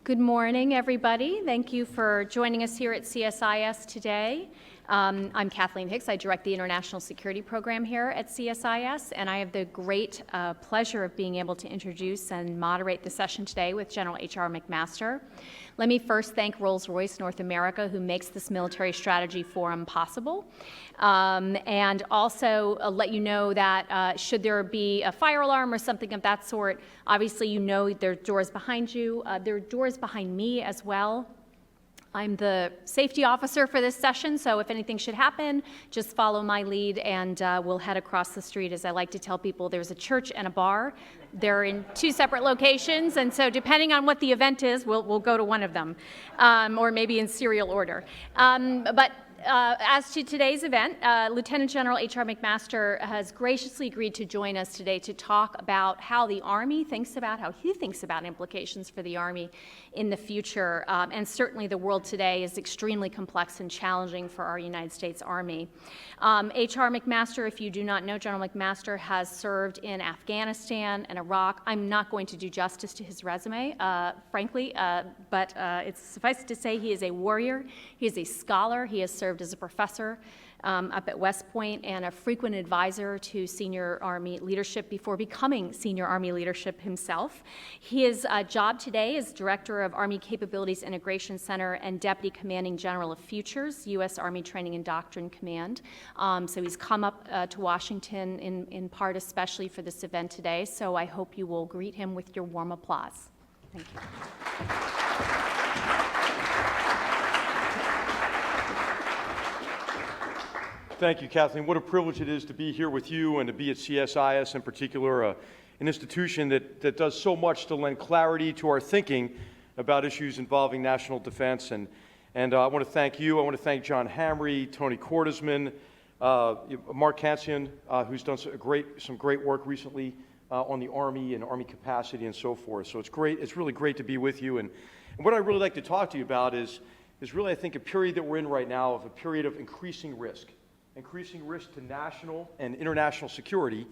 Good morning, everybody. Thank you for joining us here at CSIS today. I'm Kathleen Hicks. I direct the International Security Program here at CSIS, and I have the great pleasure of being able to introduce and moderate the session today with General H.R. McMaster. Let me first thank Rolls-Royce North America, who makes this military strategy forum possible, and also let you know that should there be a fire alarm or something of that sort, obviously you know there are doors behind you. There are doors behind me as well. I'm the safety officer for this session, so if anything should happen, just follow my lead and we'll head across the street. As I like to tell people, there's a church and a bar. They're in two separate locations, and so depending on what the event is, we'll go to one of them, or maybe in serial order. As to today's event, Lieutenant General H.R. McMaster has graciously agreed to join us today to talk about how the Army thinks about, how he thinks about implications for the Army in the future. And certainly the world today is extremely complex and challenging for our United States Army. H.R. McMaster, if you do not know, General McMaster has served in Afghanistan and Iraq. I'm not going to do justice to his resume, frankly, but it's suffice to say he is a warrior, he is a scholar, he has served as a professor up at West Point and a frequent advisor to senior Army leadership before becoming senior Army leadership himself. His job today is Director of Army Capabilities Integration Center and Deputy Commanding General of Futures, U.S. Army Training and Doctrine Command. So he's come up to Washington in part especially for this event today, so I hope you will greet him with your warm applause. Thank you. Thank you, Kathleen. What a privilege it is to be here with you and to be at CSIS in particular, an institution that does so much to lend clarity to our thinking about issues involving national defense. And I want to thank you. I want to thank John Hamry, Tony Cordesman, Mark Kansian, who's done some great work recently on the Army and Army capacity and so forth. So it's great. It's really great to be with you. And what I'd really like to talk to you about is really, I think, a period that we're in right now of a period of increasing risk to national and international security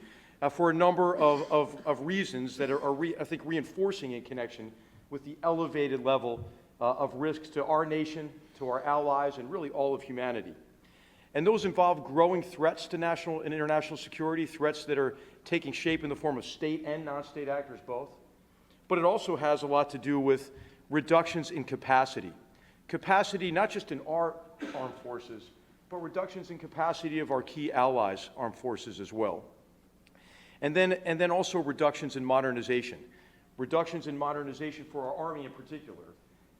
for a number of reasons that are I think, reinforcing in connection with the elevated level of risks to our nation, to our allies, and really all of humanity. And those involve growing threats to national and international security, threats that are taking shape in the form of state and non-state actors both. But it also has a lot to do with reductions in capacity. Capacity not just in our armed forces, but reductions in capacity of our key allies' armed forces as well. And then also reductions in modernization. Reductions in modernization for our Army in particular,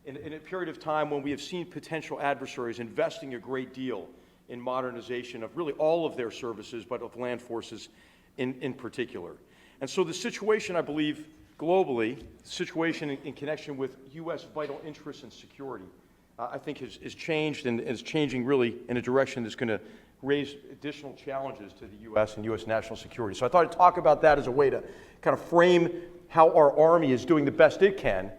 in a period of time when we have seen potential adversaries investing a great deal in modernization of really all of their services, but of land forces in particular. And so the situation, I believe, globally, the situation in connection with U.S. vital interests and security, I think has changed and is changing really in a direction that's going to raise additional challenges to the U.S. and U.S. national security. So I thought I'd talk about that as a way to kind of frame how our Army is doing the best it can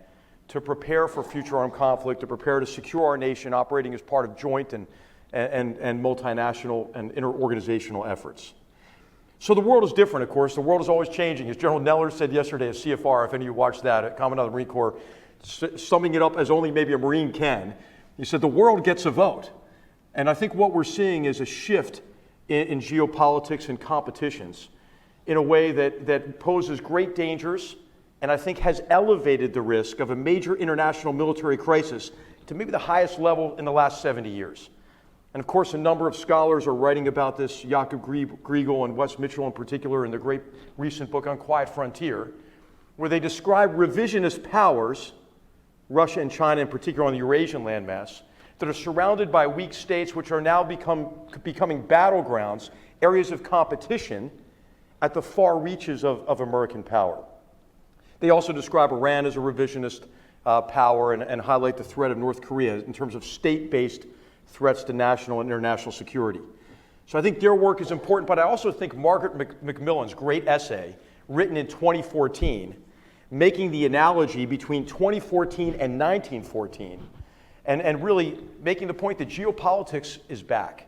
to prepare for future armed conflict, to prepare to secure our nation operating as part of joint and multinational and interorganizational efforts. So the world is different, of course. The world is always changing. As General Neller said yesterday at CFR, if any of you watched that, at Commandant of the Marine Corps, summing it up as only maybe a Marine can, he said the world gets a vote. And I think what we're seeing is a shift in geopolitics and competitions in a way that poses great dangers and I think has elevated the risk of a major international military crisis to maybe the highest level in the last 70 years. And of course, a number of scholars are writing about this, Jakob Griegel and Wes Mitchell in particular, in their great recent book on Quiet Frontier, where they describe revisionist powers, Russia and China in particular on the Eurasian landmass, that are surrounded by weak states which are now becoming battlegrounds, areas of competition at the far reaches of American power. They also describe Iran as a revisionist power and highlight the threat of North Korea in terms of state-based threats to national and international security. So I think their work is important, but I also think Margaret Macmillan's great essay, written in 2014, making the analogy between 2014 and 1914, and really making the point that geopolitics is back.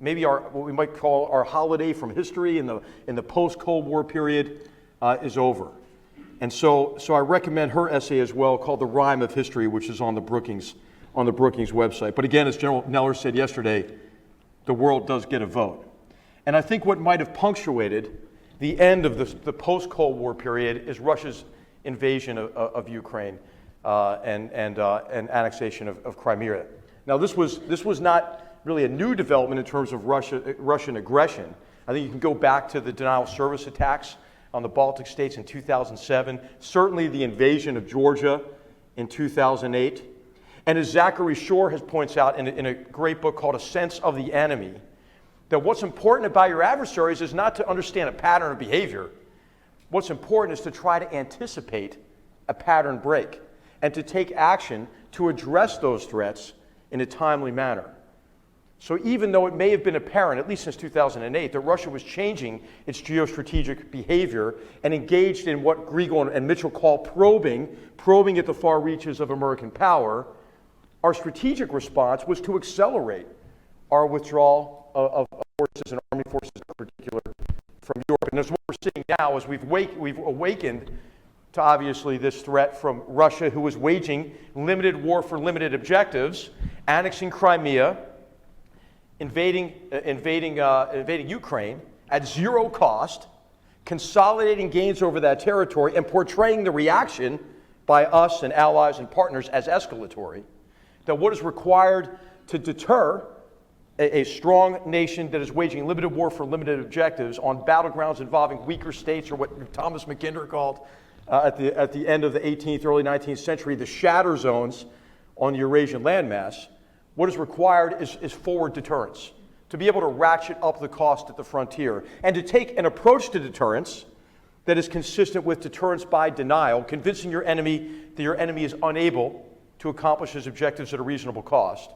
Maybe what we might call our holiday from history in the post-Cold War period is over. And so I recommend her essay as well, called The Rhyme of History, which is on the Brookings website. But again, as General Neller said yesterday, the world does get a vote. And I think what might have punctuated the end of the post-Cold War period is Russia's invasion of Ukraine and annexation of Crimea. Now, this was not really a new development in terms of Russian aggression. I think you can go back to the denial of service attacks on the Baltic states in 2007, certainly the invasion of Georgia in 2008. And as Zachary Shore points out in a great book called A Sense of the Enemy, that what's important about your adversaries is not to understand a pattern of behavior. What's important is to try to anticipate a pattern break and to take action to address those threats in a timely manner. So even though it may have been apparent, at least since 2008, that Russia was changing its geostrategic behavior and engaged in what Griegel and Mitchell call probing at the far reaches of American power, our strategic response was to accelerate our withdrawal of forces and army forces in particular from Europe. And that's what we're seeing now as we've awakened to obviously this threat from Russia, who was waging limited war for limited objectives, annexing Crimea, invading Ukraine at zero cost, consolidating gains over that territory, and portraying the reaction by us and allies and partners as escalatory. That what is required to deter a strong nation that is waging limited war for limited objectives on battlegrounds involving weaker states, or what Thomas Mackinder called at the end of the 18th, early 19th century, the shatter zones on the Eurasian landmass. What is required is forward deterrence, to be able to ratchet up the cost at the frontier, and to take an approach to deterrence that is consistent with deterrence by denial, convincing your enemy that your enemy is unable to accomplish his objectives at a reasonable cost,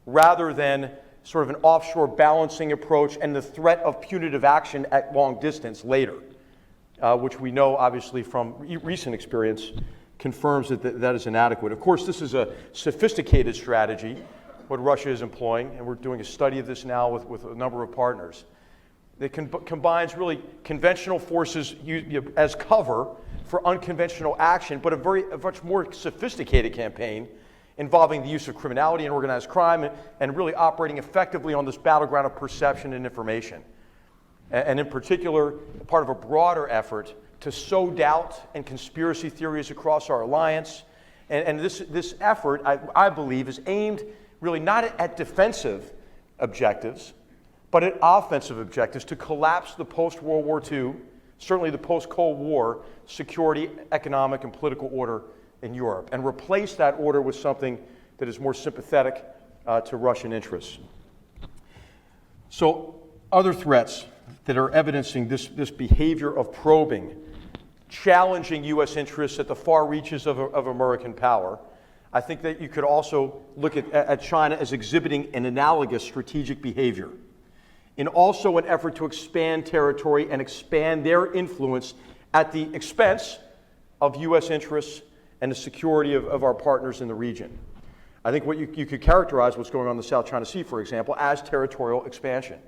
rather than sort of an offshore balancing approach and the threat of punitive action at long distance later, which we know obviously from recent experience confirms that is inadequate. Of course, this is a sophisticated strategy, what Russia is employing, and we're doing a study of this now with a number of partners. It combines really conventional forces as cover for unconventional action, but a much more sophisticated campaign involving the use of criminality and organized crime, and really operating effectively on this battleground of perception and information. And in particular, part of a broader effort to sow doubt and conspiracy theories across our alliance. And this effort, I believe, is aimed really not at defensive objectives, but at offensive objectives to collapse the post-World War II, certainly the post-Cold War, security, economic, and political order in Europe, and replace that order with something that is more sympathetic to Russian interests. So other threats that are evidencing this behavior of probing, challenging U.S. interests at the far reaches of American power, I think that you could also look at China as exhibiting an analogous strategic behavior, in also an effort to expand territory and expand their influence at the expense of U.S. interests and the security of our partners in the region. I think what you could characterize what's going on in the South China Sea, for example, as territorial expansion.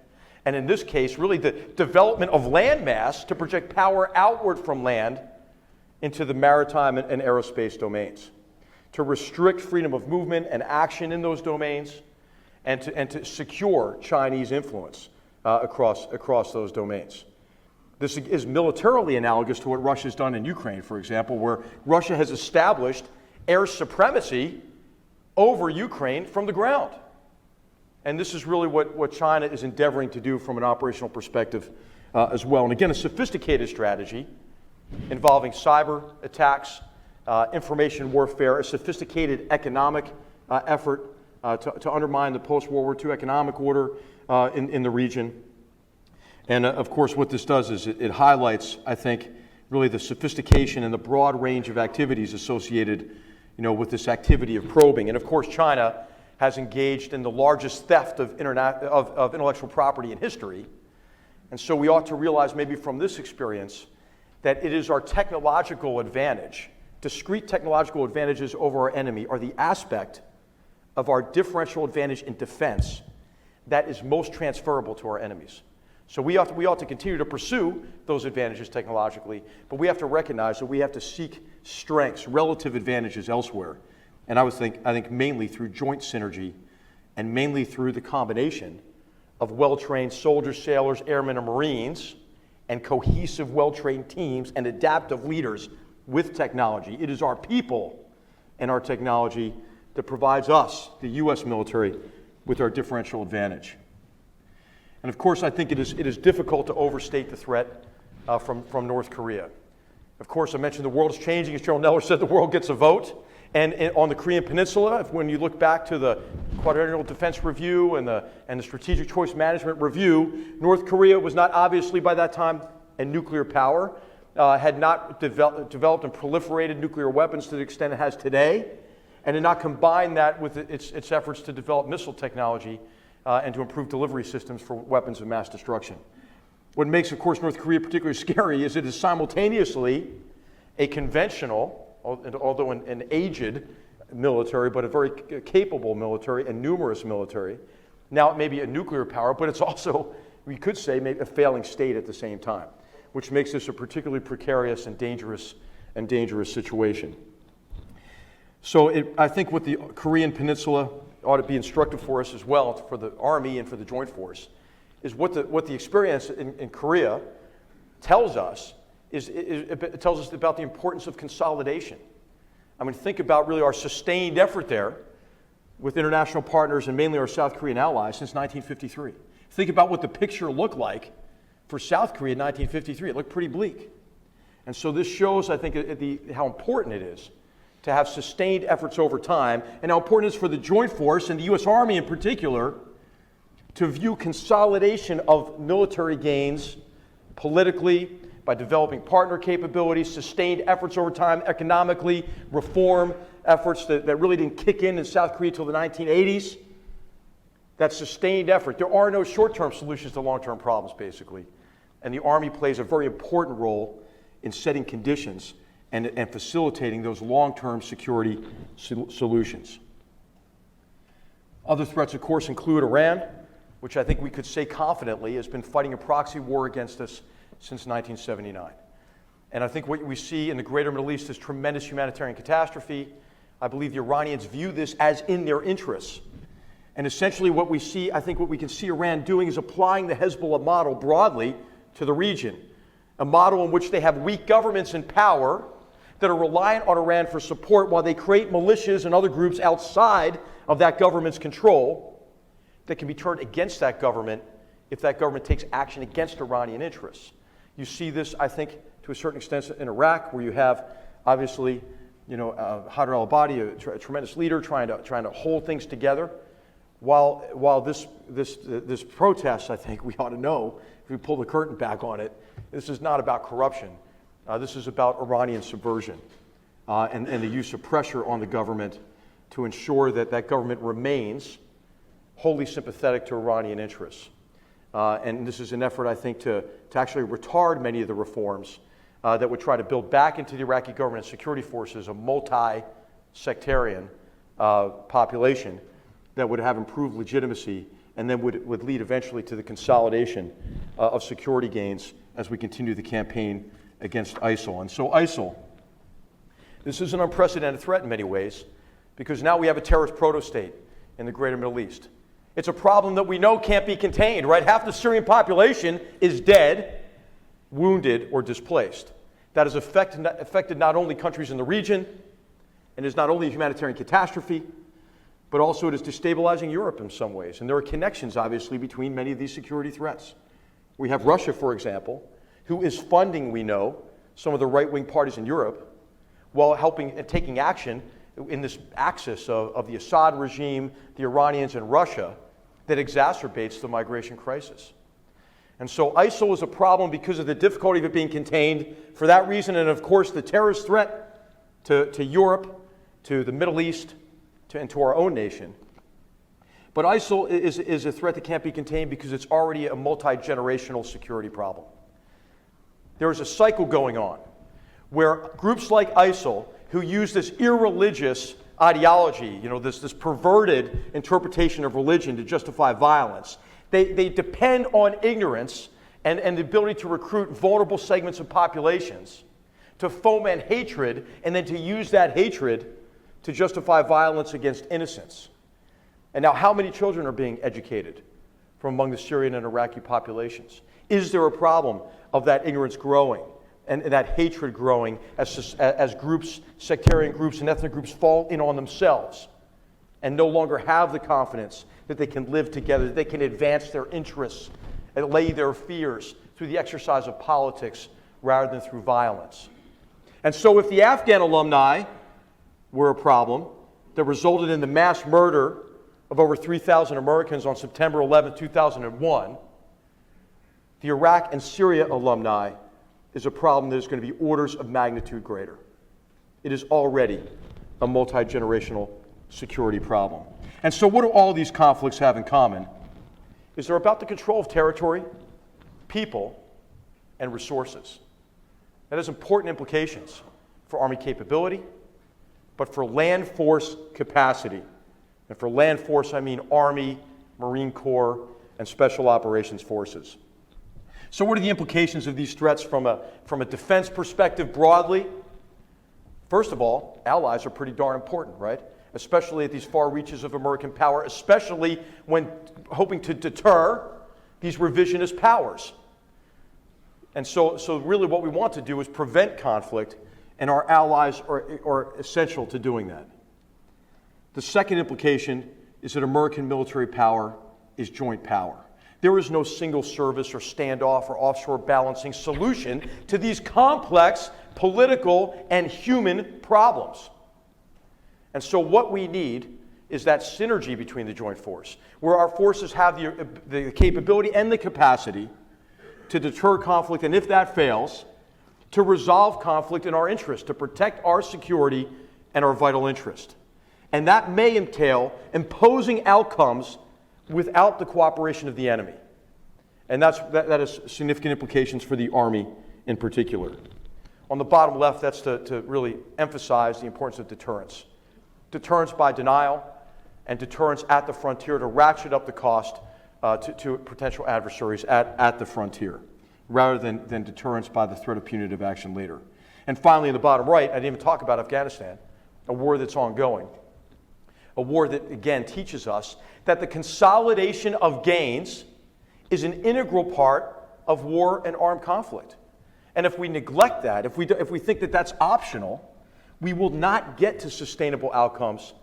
And in this case, really the development of landmass to project power outward from land into the maritime and aerospace domains, to restrict freedom of movement and action in those domains, and to secure Chinese influence across those domains. This is militarily analogous to what Russia's done in Ukraine, for example, where Russia has established air supremacy over Ukraine from the ground. And this is really what China is endeavoring to do from an operational perspective as well. And again, a sophisticated strategy involving cyber attacks, information warfare, a sophisticated economic effort to undermine the post-World War II economic order in the region. And of course, what this does is it highlights, I think, really the sophistication and the broad range of activities associated, with this activity of probing. And of course, China has engaged in the largest theft of intellectual property in history. And so we ought to realize, maybe from this experience, that it is our technological advantage, discrete technological advantages over our enemy, are the aspect of our differential advantage in defense that is most transferable to our enemies. So we ought to continue to pursue those advantages technologically, but we have to recognize that we have to seek strengths, relative advantages elsewhere. And I think mainly through joint synergy and mainly through the combination of well-trained soldiers, sailors, airmen, and Marines, and cohesive, well-trained teams and adaptive leaders with technology. It is our people and our technology that provides us, the U.S. military, with our differential advantage. And of course, I think it is difficult to overstate the threat from North Korea. Of course, I mentioned the world is changing. As General Neller said, the world gets a vote. And on the Korean Peninsula, when you look back to the Quadrennial Defense Review and the Strategic Choice Management Review, North Korea was not obviously by that time a nuclear power, had not developed and proliferated nuclear weapons to the extent it has today, and had not combined that with its efforts to develop missile technology and to improve delivery systems for weapons of mass destruction. What makes, of course, North Korea particularly scary is it is simultaneously a conventional, although an aged military, but a very capable military and numerous military. Now it may be a nuclear power, but it's also, we could say, maybe a failing state at the same time, which makes this a particularly precarious and dangerous situation. So I think what the Korean Peninsula ought to be instructive for us as well, for the Army and for the Joint Force, is what the experience in Korea tells us. It tells us about the importance of consolidation. I mean, think about really our sustained effort there with international partners and mainly our South Korean allies since 1953. Think about what the picture looked like for South Korea in 1953. It looked pretty bleak. And so this shows, I think, how important it is to have sustained efforts over time, and how important it is for the Joint Force and the U.S. Army in particular to view consolidation of military gains politically, by developing partner capabilities, sustained efforts over time economically, reform efforts that really didn't kick in South Korea until the 1980s. That sustained effort. There are no short-term solutions to long-term problems, basically. And the Army plays a very important role in setting conditions and facilitating those long-term security solutions. Other threats, of course, include Iran, which I think we could say confidently has been fighting a proxy war against us since 1979. And I think what we see in the greater Middle East is tremendous humanitarian catastrophe. I believe the Iranians view this as in their interests. And essentially what we see, I think what we can see Iran doing is applying the Hezbollah model broadly to the region, a model in which they have weak governments in power that are reliant on Iran for support while they create militias and other groups outside of that government's control that can be turned against that government if that government takes action against Iranian interests. You see this, I think, to a certain extent in Iraq, where you have, obviously, Haider al-Abadi, a tremendous leader, trying to hold things together. While this protest, I think we ought to know, if we pull the curtain back on it, this is not about corruption. This is about Iranian subversion and the use of pressure on the government to ensure that that government remains wholly sympathetic to Iranian interests. And this is an effort, I think, to actually retard many of the reforms that would try to build back into the Iraqi government and security forces a multi-sectarian population that would have improved legitimacy and then would lead eventually to the consolidation of security gains as we continue the campaign against ISIL. And so ISIL, this is an unprecedented threat in many ways, because now we have a terrorist proto-state in the greater Middle East. It's a problem that we know can't be contained, right? Half the Syrian population is dead, wounded, or displaced. That has affected not only countries in the region, and is not only a humanitarian catastrophe, but also it is destabilizing Europe in some ways. And there are connections, obviously, between many of these security threats. We have Russia, for example, who is funding, we know, some of the right-wing parties in Europe, while helping and taking action in this axis of the Assad regime, the Iranians, and Russia that exacerbates the migration crisis. And so ISIL is a problem because of the difficulty of it being contained. For that reason, and of course the terrorist threat to Europe, to the Middle East, and to our own nation. But ISIL is a threat that can't be contained because it's already a multi-generational security problem. There is a cycle going on where groups like ISIL, who use this irreligious ideology, this perverted interpretation of religion to justify violence, they depend on ignorance and the ability to recruit vulnerable segments of populations, to foment hatred, and then to use that hatred to justify violence against innocents. And now, how many children are being educated from among the Syrian and Iraqi populations? Is there a problem of that ignorance growing and that hatred growing as groups, sectarian groups and ethnic groups fall in on themselves and no longer have the confidence that they can live together, that they can advance their interests, allay their fears through the exercise of politics rather than through violence? And so if the Afghan alumni were a problem that resulted in the mass murder of over 3,000 Americans on September 11, 2001, the Iraq and Syria alumni is a problem that is going to be orders of magnitude greater. It is already a multi-generational security problem. And so what do all these conflicts have in common? Is they're about the control of territory, people, and resources. That has important implications for Army capability, but for land force capacity. And for land force, I mean Army, Marine Corps, and Special Operations Forces. So what are the implications of these threats from a defense perspective broadly? First of all, allies are pretty darn important, right? Especially at these far reaches of American power, especially when hoping to deter these revisionist powers. And so really what we want to do is prevent conflict, and our allies are essential to doing that. The second implication is that American military power is joint power. There is no single service or standoff or offshore balancing solution to these complex political and human problems. And so what we need is that synergy between the joint force, where our forces have the capability and the capacity to deter conflict, and if that fails, to resolve conflict in our interest, to protect our security and our vital interest. And that may entail imposing outcomes without the cooperation of the enemy. And that has significant implications for the Army in particular. On the bottom left, that's to really emphasize the importance of deterrence. Deterrence by denial and deterrence at the frontier to ratchet up the cost to potential adversaries at the frontier, rather than deterrence by the threat of punitive action later. And finally, in the bottom right, I didn't even talk about Afghanistan, a war that's ongoing. A war that, again, teaches us that the consolidation of gains is an integral part of war and armed conflict. And if we neglect that, if we think that that's optional, we will not get to sustainable outcomes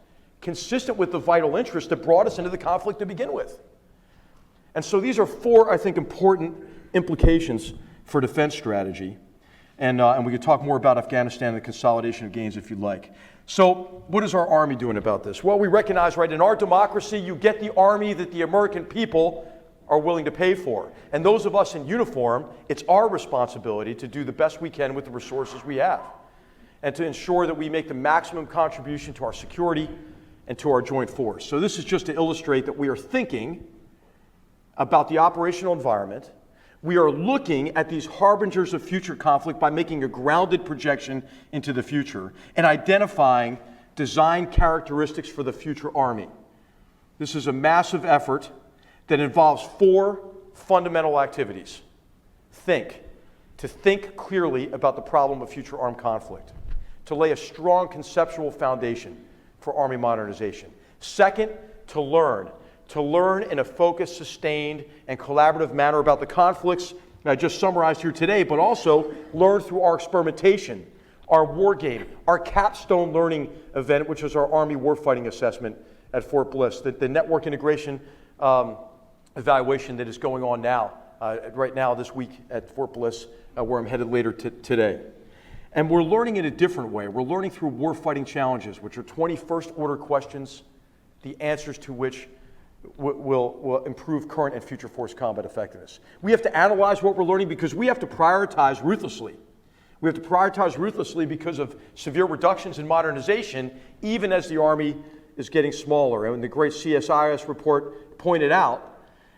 consistent with the vital interests that brought us into the conflict to begin with. And so these are four, I think, important implications for defense strategy. And we could talk more about Afghanistan and the consolidation of gains if you'd like. So what is our Army doing about this? Well, we recognize, right, in our democracy, you get the Army that the American people are willing to pay for. And those of us in uniform, it's our responsibility to do the best we can with the resources we have and to ensure that we make the maximum contribution to our security and to our joint force. So this is just to illustrate that we are thinking about the operational environment. We are looking at these harbingers of future conflict by making a grounded projection into the future and identifying design characteristics for the future Army. This is a massive effort that involves four fundamental activities. To think clearly about the problem of future armed conflict, to lay a strong conceptual foundation for Army modernization. Second, to learn in a focused, sustained, and collaborative manner about the conflicts I just summarized here today, but also learn through our experimentation, our war game, our capstone learning event, which is our Army warfighting assessment at Fort Bliss, the network integration evaluation that is going on now, right now this week at Fort Bliss, where I'm headed later today. And we're learning in a different way. We're learning through warfighting challenges, which are 21st order questions, the answers to which will improve current and future force combat effectiveness. We have to analyze what we're learning because we have to prioritize ruthlessly. We have to prioritize ruthlessly because of severe reductions in modernization, even as the Army is getting smaller. And the great CSIS report pointed out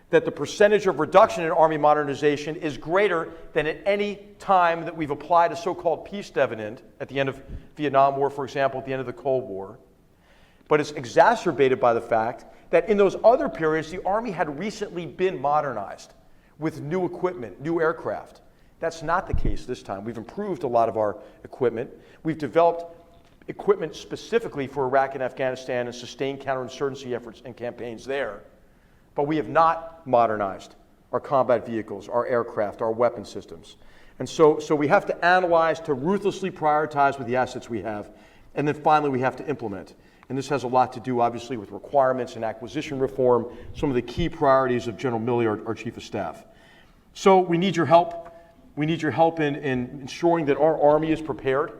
that the percentage of reduction in Army modernization is greater than at any time that we've applied a so-called peace dividend at the end of Vietnam War, for example, at the end of the Cold War. But it's exacerbated by the fact that in those other periods, the Army had recently been modernized. with new equipment, new aircraft. That's not the case this time. We've improved a lot of our equipment. We've developed equipment specifically for Iraq and Afghanistan and sustained counterinsurgency efforts and campaigns there. But we have not modernized our combat vehicles, our aircraft, our weapon systems. And so we have to analyze, to ruthlessly prioritize with the assets we have, and then finally we have to implement. And this has a lot to do, obviously, with requirements and acquisition reform, some of the key priorities of General Milley, our Chief of Staff. So we need your help. We need your help in ensuring that our Army is prepared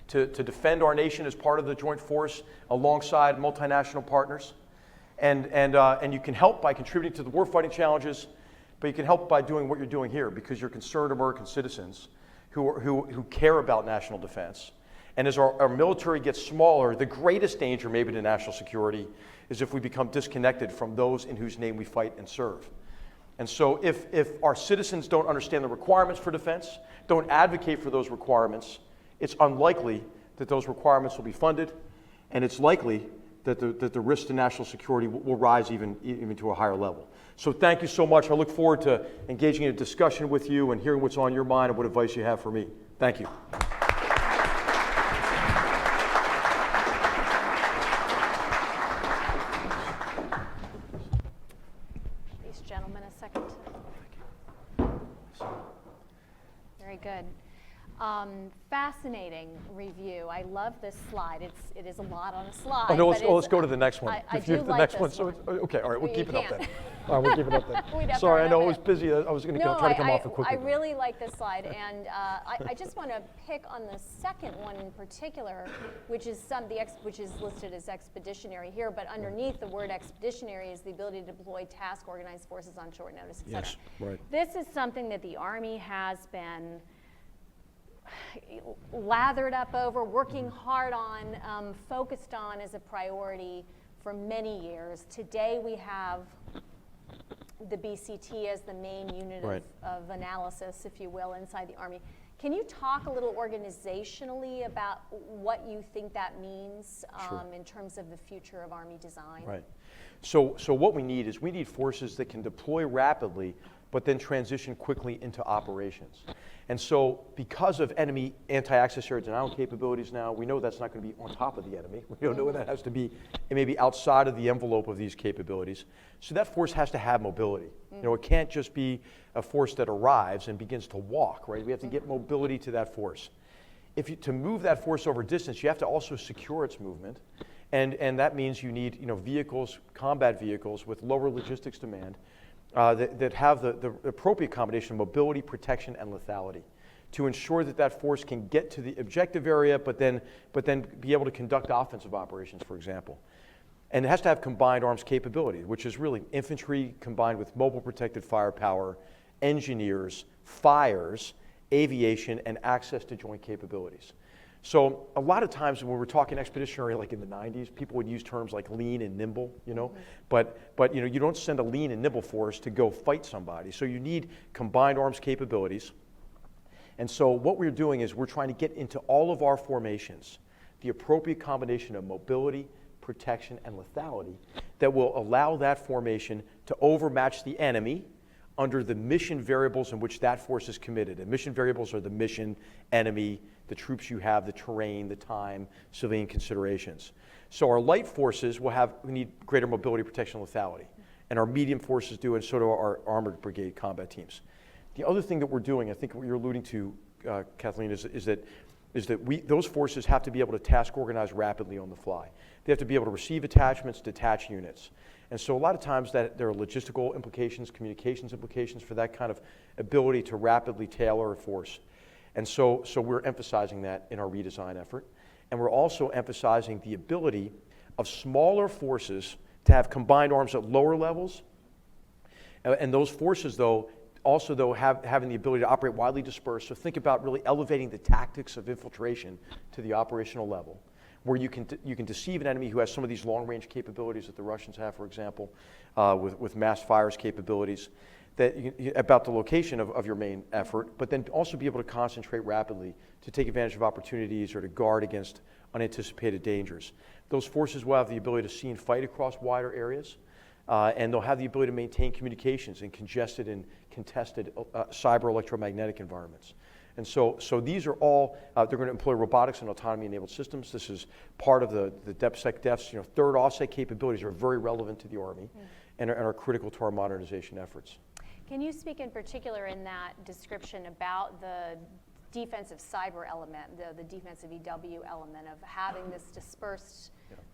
to defend our nation as part of the joint force alongside multinational partners. And you can help by contributing to the warfighting challenges, but you can help by doing what you're doing here because you're concerned American citizens who care about national defense. And as our military gets smaller, the greatest danger maybe to national security is if we become disconnected from those in whose name we fight and serve. And so if our citizens don't understand the requirements for defense, don't advocate for those requirements, it's unlikely that those requirements will be funded, and it's likely that the risk to national security will rise even to a higher level. So thank you so much. I look forward to engaging in a discussion with you and hearing what's on your mind and what advice you have for me. Thank you. These gentlemen a second. Very good. Fascinating review. I love this slide. It is a lot on a slide. Oh, no, let's go to the next one. I do like this one. Okay, all right, we'll keep it up then. All right, we'll keep it up then. Sorry, I know it was busy. I was going to try to come off it quickly. I really like this slide, and I just want to pick on the second one in particular, which is listed as expeditionary here, but underneath the word expeditionary is the ability to deploy task organized forces on short notice, et cetera. Yes, right. This is something that the Army has been lathered up over, working hard on, focused on as a priority for many years. Today we have the BCT as the main unit of analysis, if you will, inside the Army. Can you talk a little organizationally about what you think that means in terms of the future of Army design? Right. So what we need is forces that can deploy rapidly but then transition quickly into operations. And so because of enemy anti-access area denial capabilities now, we know that's not going to be on top of the enemy. We don't know that has to be, it may be outside of the envelope of these capabilities. So that force has to have mobility. You know, it can't just be a force that arrives and begins to walk, right? We have to get mobility to that force. To move that force over distance, you have to also secure its movement. And that means you need, vehicles, combat vehicles with lower logistics demand, that have the appropriate combination of mobility, protection, and lethality to ensure that force can get to the objective area, but then be able to conduct offensive operations, for example. And it has to have combined arms capability, which is really infantry combined with mobile protected firepower, engineers, fires, aviation, and access to joint capabilities. So a lot of times when we're talking expeditionary, like in the 90s, people would use terms like lean and nimble, but you don't send a lean and nimble force to go fight somebody. So you need combined arms capabilities. And so what we're doing is we're trying to get into all of our formations the appropriate combination of mobility, protection, and lethality that will allow that formation to overmatch the enemy under the mission variables in which that force is committed. And mission variables are the mission, enemy, the troops you have, the terrain, the time, civilian considerations. So our light forces we need greater mobility, protection, and lethality. And our medium forces do, and so do our armored brigade combat teams. The other thing that we're doing, I think what you're alluding to, Kathleen, is that those forces have to be able to task organize rapidly on the fly. They have to be able to receive attachments, detach units. And so a lot of times there are logistical implications, communications implications for that kind of ability to rapidly tailor a force. And so we're emphasizing that in our redesign effort. And we're also emphasizing the ability of smaller forces to have combined arms at lower levels. And those forces, having the ability to operate widely dispersed. So think about really elevating the tactics of infiltration to the operational level, where you can deceive an enemy who has some of these long-range capabilities that the Russians have, for example, with mass fires capabilities, about the location of your main effort, but then also be able to concentrate rapidly to take advantage of opportunities or to guard against unanticipated dangers. Those forces will have the ability to see and fight across wider areas. And they'll have the ability to maintain communications in congested and contested cyber electromagnetic environments. And so these are all, they're going to employ robotics and autonomy-enabled systems. This is part of the DepSecDef's, third offset capabilities are very relevant to the Army and are critical to our modernization efforts. Can you speak in particular in that description about the defensive cyber element, the defensive EW element of having this dispersed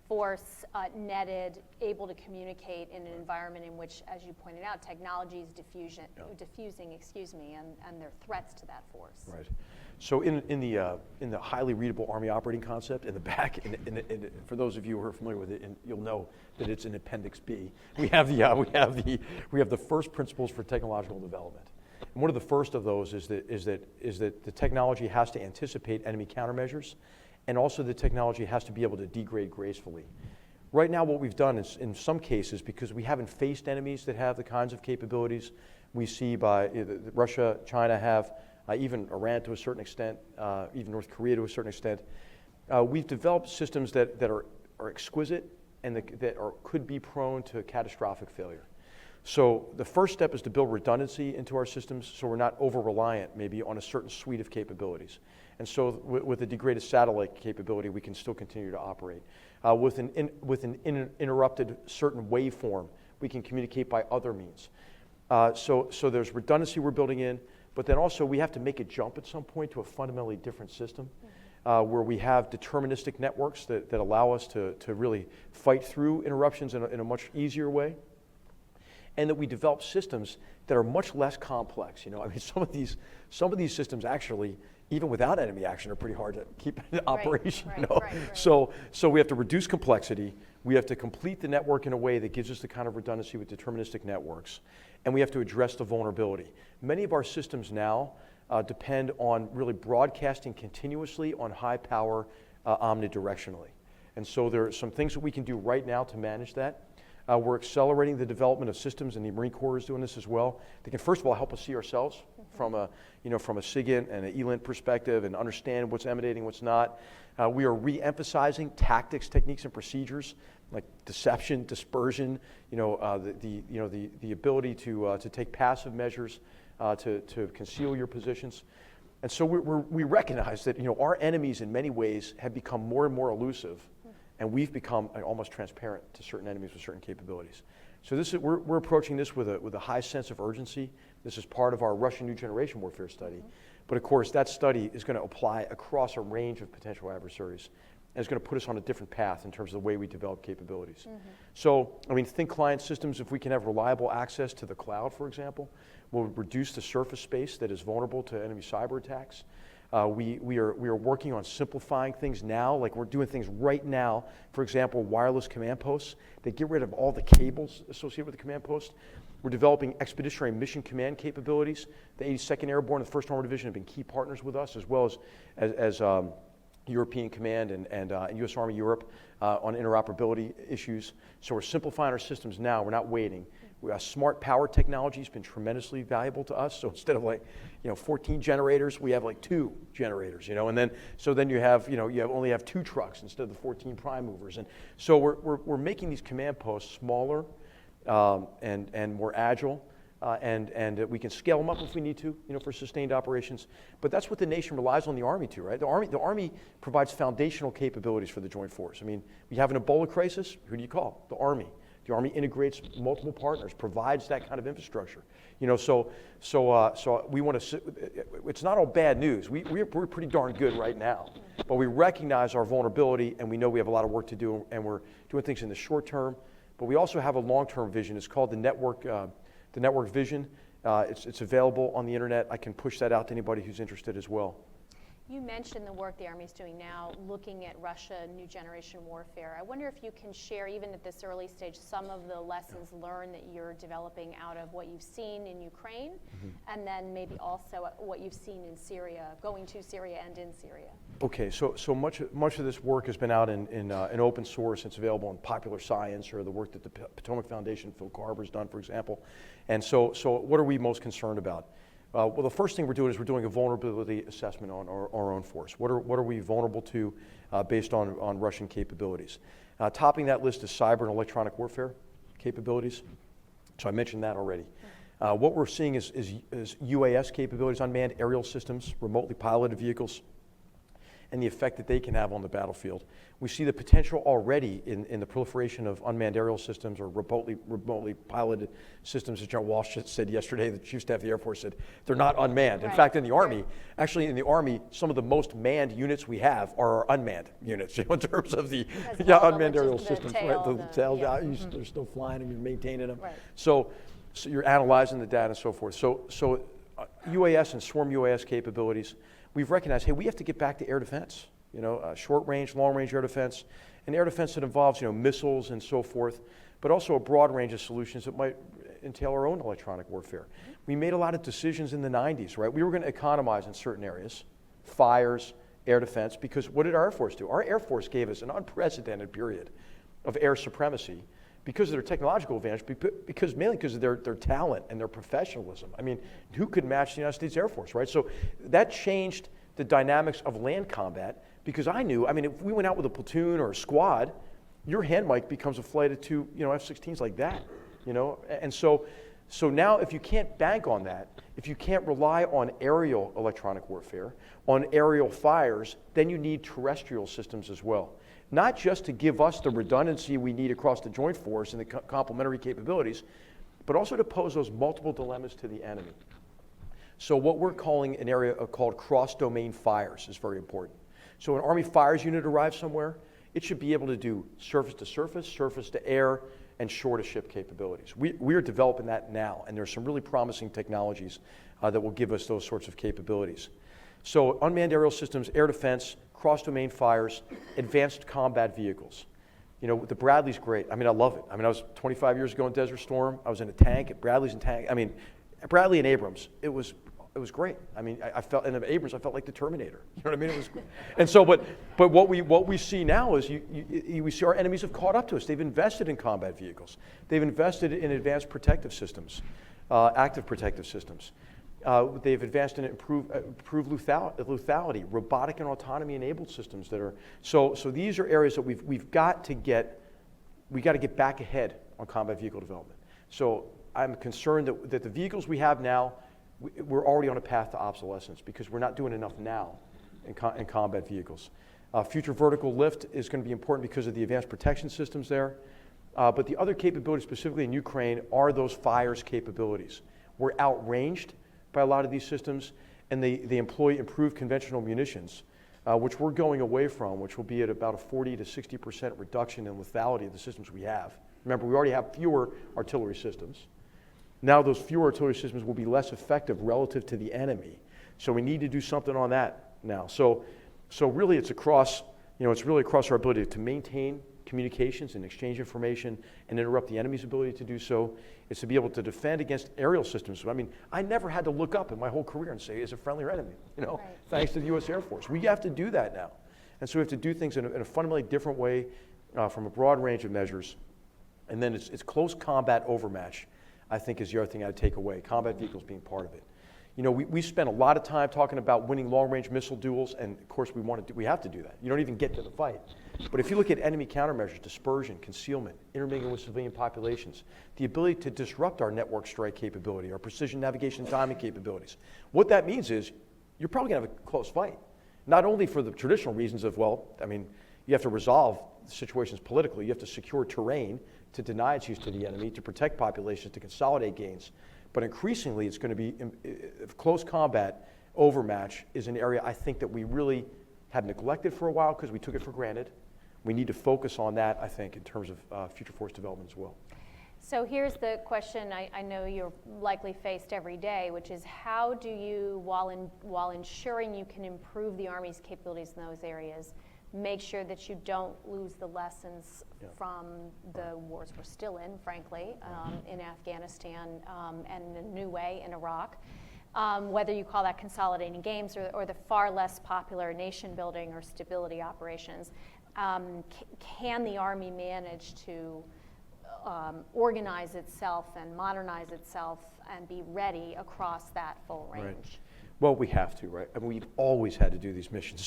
force, netted, able to communicate in an environment in which, as you pointed out, technology is diffusing, and there are threats to that force. Right. So in the highly readable Army operating concept, in the back, for those of you who are familiar with it, you'll know that it's in Appendix B. We have the first principles for technological development. And one of the first of those is that the technology has to anticipate enemy countermeasures, and also the technology has to be able to degrade gracefully. Right now, what we've done is, in some cases, because we haven't faced enemies that have the kinds of capabilities we see by Russia, China have, even Iran to a certain extent, even North Korea to a certain extent, we've developed systems that are exquisite and could be prone to catastrophic failure. So the first step is to build redundancy into our systems so we're not over-reliant maybe on a certain suite of capabilities. And so with a degraded satellite capability, we can still continue to operate. With an interrupted certain waveform, we can communicate by other means. So there's redundancy we're building in, but then also we have to make a jump at some point to a fundamentally different system where we have deterministic networks that allow us to really fight through interruptions in a much easier way. And that we develop systems that are much less complex. Some of these systems actually, even without enemy action, are pretty hard to keep in operation. Right. So we have to reduce complexity. We have to complete the network in a way that gives us the kind of redundancy with deterministic networks, and we have to address the vulnerability. Many of our systems now depend on really broadcasting continuously on high power omnidirectionally, and so there are some things that we can do right now to manage that. We're accelerating the development of systems, and the Marine Corps is doing this as well. They can, first of all, help us see ourselves from a SIGINT and an ELINT perspective and understand what's emanating, what's not. We are re-emphasizing tactics, techniques, and procedures like deception, dispersion, the ability to take passive measures to conceal your positions. And so we recognize that our enemies in many ways have become more and more elusive. And we've become almost transparent to certain enemies with certain capabilities. So we're approaching this with a high sense of urgency. This is part of our Russian New Generation Warfare study. But of course, that study is going to apply across a range of potential adversaries. And it's going to put us on a different path in terms of the way we develop capabilities. So, think client systems, if we can have reliable access to the cloud, for example, will reduce the surface space that is vulnerable to enemy cyber attacks. We are working on simplifying things now, like we're doing things right now. For example, wireless command posts that get rid of all the cables associated with the command post. We're developing expeditionary mission command capabilities. The 82nd Airborne and the 1st Armored Division have been key partners with us, as well as European Command and U.S. Army Europe on interoperability issues. So we're simplifying our systems now. We're not waiting. Smart power technology has been tremendously valuable to us. So instead of 14 generators, we have 2 generators, and then you only have 2 trucks instead of the 14 prime movers. And so we're making these command posts smaller and more agile, and we can scale them up if we need to, for sustained operations. But that's what the nation relies on the Army to, right? The Army provides foundational capabilities for the Joint Force. We have an Ebola crisis. Who do you call? The Army. The Army integrates multiple partners, provides that kind of infrastructure. So we want to. It's not all bad news. We're pretty darn good right now, but we recognize our vulnerability, and we know we have a lot of work to do, and we're doing things in the short term. But we also have a long-term vision. It's called the network vision. It's available on the internet. I can push that out to anybody who's interested as well. You mentioned the work the Army is doing now, looking at Russia, New Generation Warfare. I wonder if you can share, even at this early stage, some of the lessons learned that you're developing out of what you've seen in Ukraine, and then maybe also what you've seen in Syria, going to Syria and in Syria. Okay, so much of this work has been out in open source. It's available in Popular Science or the work that the Potomac Foundation, Phil Carver's done, for example. And so what are we most concerned about? Well, the first thing we're doing is we're doing a vulnerability assessment on our own force. What are we vulnerable to based on Russian capabilities? Topping that list is cyber and electronic warfare capabilities. So I mentioned that already. What we're seeing is UAS capabilities, unmanned aerial systems, remotely piloted vehicles, and the effect that they can have on the battlefield. We see the potential already in the proliferation of unmanned aerial systems or remotely piloted systems. As General Walsh said yesterday, the Chief of Staff of the Air Force said they're not unmanned. Right. In fact, in the Army, some of the most manned units we have are our unmanned units, in terms of the unmanned aerial systems. Tail, right? The tails, they're still flying and you're maintaining them. Right. So you're analyzing the data and so forth. So UAS and swarm UAS capabilities, we've recognized, hey, we have to get back to air defense. Short range, long range air defense, and air defense that involves, missiles and so forth, but also a broad range of solutions that might entail our own electronic warfare. We made a lot of decisions in the 90s, right? We were going to economize in certain areas, fires, air defense, because what did our Air Force do? Our Air Force gave us an unprecedented period of air supremacy because of their technological advantage, mainly because of their talent and their professionalism. I mean, who could match the United States Air Force, right? So that changed the dynamics of land combat, because I knew, if we went out with a platoon or a squad, your hand mic becomes a flight of two, F-16s like that, And so now if you can't bank on that, if you can't rely on aerial electronic warfare, on aerial fires, then you need terrestrial systems as well. Not just to give us the redundancy we need across the joint force and the complementary capabilities, but also to pose those multiple dilemmas to the enemy. So what we're calling an area called cross-domain fires is very important. So an Army fires unit arrives somewhere, it should be able to do surface-to-surface, surface-to-air, and shore-to-ship capabilities. We are developing that now, and there's some really promising technologies that will give us those sorts of capabilities. So unmanned aerial systems, air defense, cross-domain fires, advanced combat vehicles. The Bradley's great. I love it. I was 25 years ago in Desert Storm. I was in a tank. Bradley's in tank. Bradley and Abrams. It was great. I felt, and Abrams, I felt like the Terminator. You know what I mean? It was great. And so, but what we see now is we see our enemies have caught up to us. They've invested in combat vehicles. They've invested in advanced protective systems, active protective systems. They've advanced in improved lethality, robotic and autonomy-enabled systems that are. So these are areas that we've got to get back ahead on combat vehicle development. So I'm concerned that the vehicles we have now, we're already on a path to obsolescence because we're not doing enough now in combat vehicles. Future vertical lift is going to be important because of the advanced protection systems there. But the other capabilities, specifically in Ukraine, are those fires capabilities. We're outranged by a lot of these systems, and they employ improved conventional munitions, which we're going away from, which will be at about a 40 to 60% reduction in lethality of the systems we have. Remember, we already have fewer artillery systems. Now those fewer artillery systems will be less effective relative to the enemy. So we need to do something on that now. So really it's across, it's really across our ability to maintain communications and exchange information and interrupt the enemy's ability to do so. It's to be able to defend against aerial systems. I never had to look up in my whole career and say, is it friendly or enemy? Right. Thanks to the U.S. Air Force. We have to do that now. And so we have to do things in a fundamentally different way from a broad range of measures. And then it's close combat overmatch, I think, is the other thing I'd take away, combat vehicles being part of it. We spent a lot of time talking about winning long-range missile duels, and of course we have to do that. You don't even get to the fight. But if you look at enemy countermeasures, dispersion, concealment, intermingling with civilian populations, the ability to disrupt our network strike capability, our precision navigation and timing capabilities, what that means is you're probably going to have a close fight. Not only for the traditional reasons of, you have to resolve situations politically, you have to secure terrain to deny its use to the enemy, to protect populations, to consolidate gains. But increasingly, it's going to be close combat overmatch is an area I think that we really have neglected for a while because we took it for granted. We need to focus on that, I think, in terms of future force development as well. So here's the question I know you're likely faced every day, which is how do you, while ensuring you can improve the Army's capabilities in those areas, make sure that you don't lose the lessons from the wars we're still in, frankly, in Afghanistan and in a new way in Iraq, whether you call that consolidating games or the far less popular nation building or stability operations. Can the Army manage to organize itself and modernize itself and be ready across that full range? Right. Well, we have to, right? We've always had to do these missions.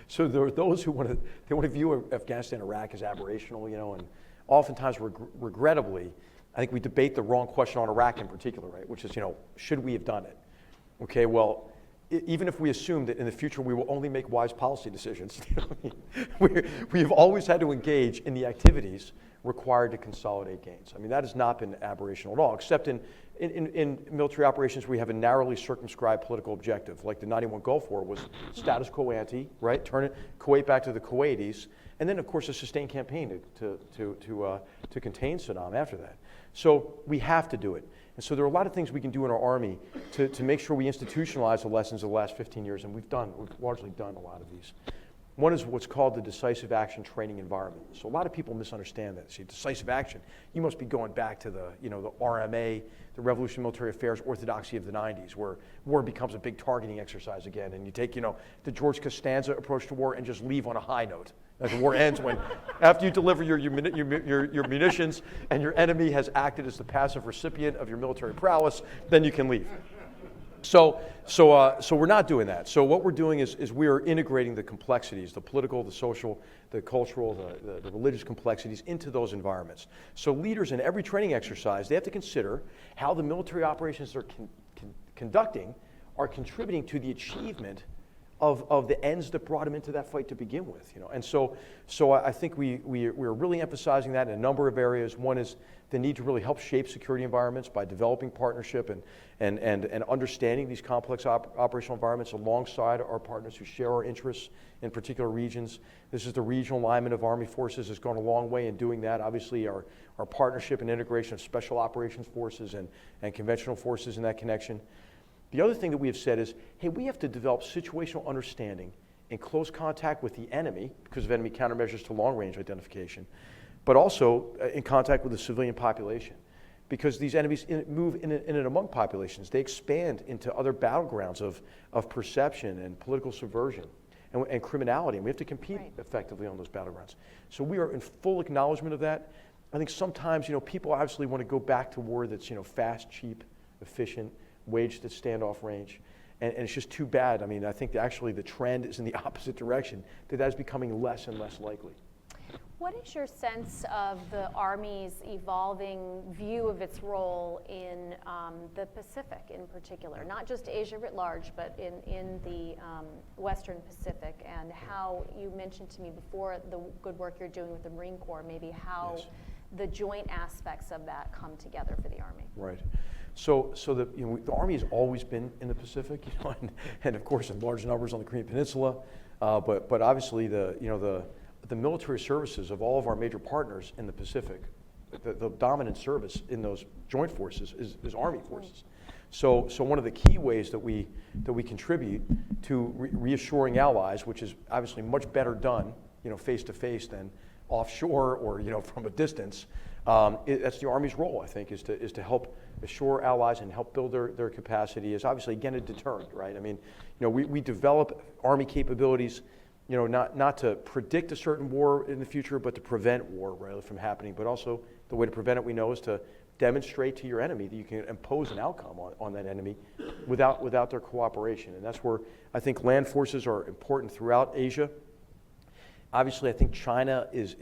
So there are those who want to view Afghanistan and Iraq as aberrational, and oftentimes, regrettably, I think we debate the wrong question on Iraq in particular, right? Which is, should we have done it? Okay, well, even if we assume that in the future we will only make wise policy decisions, we have always had to engage in the activities required to consolidate gains. I mean, that has not been aberrational at all, except in military operations we have a narrowly circumscribed political objective, like the 91 Gulf War was status quo ante, right? Turn Kuwait back to the Kuwaitis, and then of course a sustained campaign to contain Saddam after that. So we have to do it. And so there are a lot of things we can do in our Army to make sure we institutionalize the lessons of the last 15 years, and we've largely done a lot of these. One is what's called the decisive action training environment. So a lot of people misunderstand that. See, decisive action, you must be going back to the RMA, the Revolutionary Military Affairs orthodoxy of the 90s, where war becomes a big targeting exercise again, and you take, the George Costanza approach to war and just leave on a high note. Like the war ends when, after you deliver your munitions and your enemy has acted as the passive recipient of your military prowess, then you can leave. So we're not doing that. So what we're doing is we are integrating the complexities, the political, the social, the cultural, the religious complexities into those environments. So leaders in every training exercise, they have to consider how the military operations they're conducting are contributing to the achievement of the ends that brought them into that fight to begin with. And so I think we're really emphasizing that in a number of areas. One is the need to really help shape security environments by developing partnership and understanding these complex operational environments alongside our partners who share our interests in particular regions. This is the regional alignment of Army forces has gone a long way in doing that. Obviously, our partnership and integration of special operations forces and conventional forces in that connection. The other thing that we have said is, hey, we have to develop situational understanding in close contact with the enemy because of enemy countermeasures to long-range identification, but also in contact with the civilian population. Because these enemies move in and among populations. They expand into other battlegrounds of perception and political subversion and criminality, and we have to compete effectively on those battlegrounds. So we are in full acknowledgement of that. I think sometimes, people obviously want to go back to war that's, fast, cheap, efficient, waged at standoff range, and it's just too bad. I mean, I think that actually the trend is in the opposite direction, that is becoming less and less likely. What is your sense of the Army's evolving view of its role in the Pacific in particular, not just Asia writ large, but in the Western Pacific, and how you mentioned to me before the good work you're doing with the Marine Corps, maybe how the joint aspects of that come together for the Army? Right. So the Army has always been in the Pacific, and of course in large numbers on the Korean Peninsula, but obviously the military services of all of our major partners in the Pacific, the dominant service in those joint forces is Army forces. So one of the key ways that we contribute to reassuring allies, which is obviously much better done, face to face than offshore or from a distance. That's the Army's role, I think, is to help assure allies and help build their capacity. Is obviously again a deterrent, right? I mean, we develop Army capabilities, not to predict a certain war in the future, but to prevent war rather from happening. But also the way to prevent it, we know, is to demonstrate to your enemy that you can impose an outcome on that enemy without their cooperation. And that's where I think land forces are important throughout Asia. Obviously, I think China is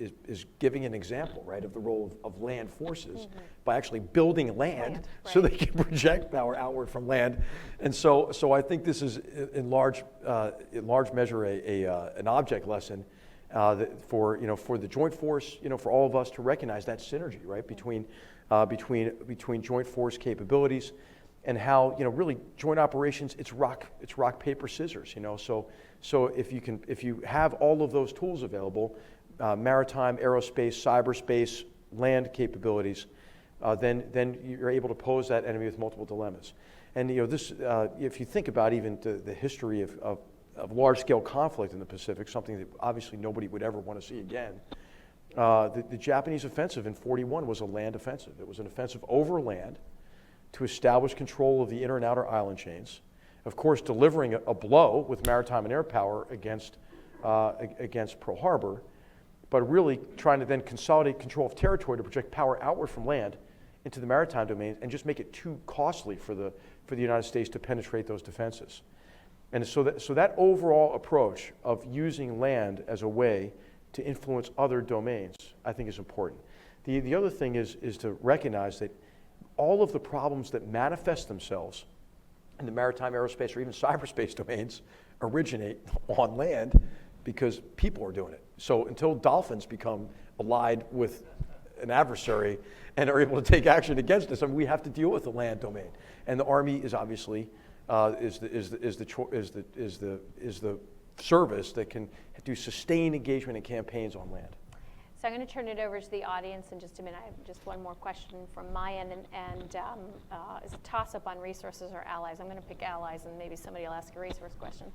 giving an example, right, of the role of land forces by actually building land so they can project power outward from land. And so I think this is in large measure an object lesson for the joint force, for all of us to recognize that synergy, right, between joint force capabilities and how really joint operations, it's rock paper scissors, So if you have all of those tools available, maritime, aerospace, cyberspace, land capabilities, then you're able to pose that enemy with multiple dilemmas. And this, if you think about even the history of large-scale conflict in the Pacific, something that obviously nobody would ever want to see again, the Japanese offensive in 1941 was a land offensive. It was an offensive over land to establish control of the inner and outer island chains. Of course, delivering a blow with maritime and air power against Pearl Harbor, but really trying to then consolidate control of territory to project power outward from land into the maritime domains and just make it too costly for the United States to penetrate those defenses. And so that overall approach of using land as a way to influence other domains, I think, is important. The other thing is to recognize that all of the problems that manifest themselves in the maritime, aerospace, or even cyberspace domains originate on land because people are doing it. So until dolphins become allied with an adversary and are able to take action against us, I mean, we have to deal with the land domain. And the Army is obviously is the service that can do sustained engagement in campaigns on land. So I'm going to turn it over to the audience in just a minute. I have just one more question from my end, and it's a toss-up on resources or allies. I'm going to pick allies, and maybe somebody will ask a resource question.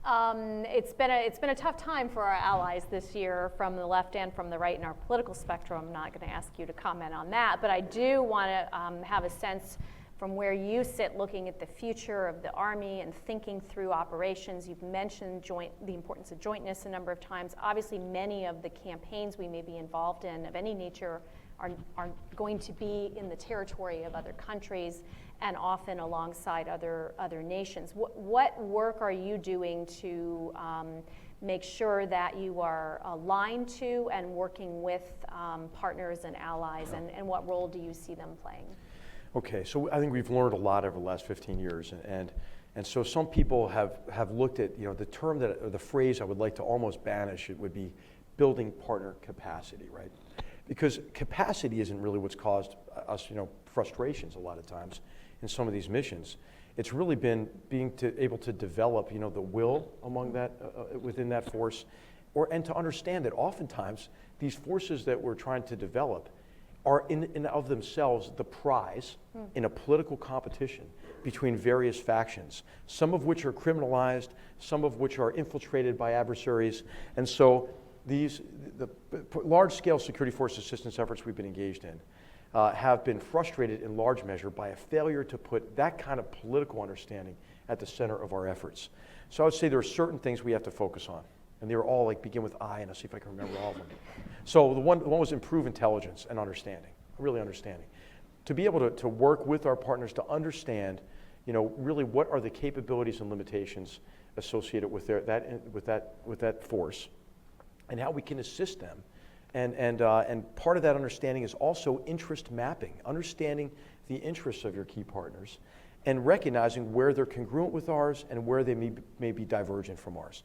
It's been a tough time for our allies this year, from the left and from the right in our political spectrum. I'm not going to ask you to comment on that, but I do want to have a sense from where you sit looking at the future of the Army and thinking through operations. You've mentioned the importance of jointness a number of times. Obviously, many of the campaigns we may be involved in of any nature are going to be in the territory of other countries and often alongside other nations. What work are you doing to make sure that you are aligned to and working with partners and allies, and what role do you see them playing? Okay, so I think we've learned a lot over the last 15 years, and so some people have looked at, the term or the phrase I would like to almost banish. It would be building partner capacity, right? Because capacity isn't really what's caused us, frustrations a lot of times in some of these missions. It's really been able to develop, the will among that within that force, and to understand that oftentimes these forces that we're trying to develop are in and of themselves the prize in a political competition between various factions, some of which are criminalized, some of which are infiltrated by adversaries. And so the large-scale security force assistance efforts we've been engaged in have been frustrated in large measure by a failure to put that kind of political understanding at the center of our efforts. So I would say there are certain things we have to focus on. And they were all begin with I, and I'll see if I can remember all of them. So the one was improve intelligence and understanding, really understanding. To be able to work with our partners to understand, really what are the capabilities and limitations associated with that force, and how we can assist them. And part of that understanding is also interest mapping, understanding the interests of your key partners, and recognizing where they're congruent with ours and where they may be divergent from ours.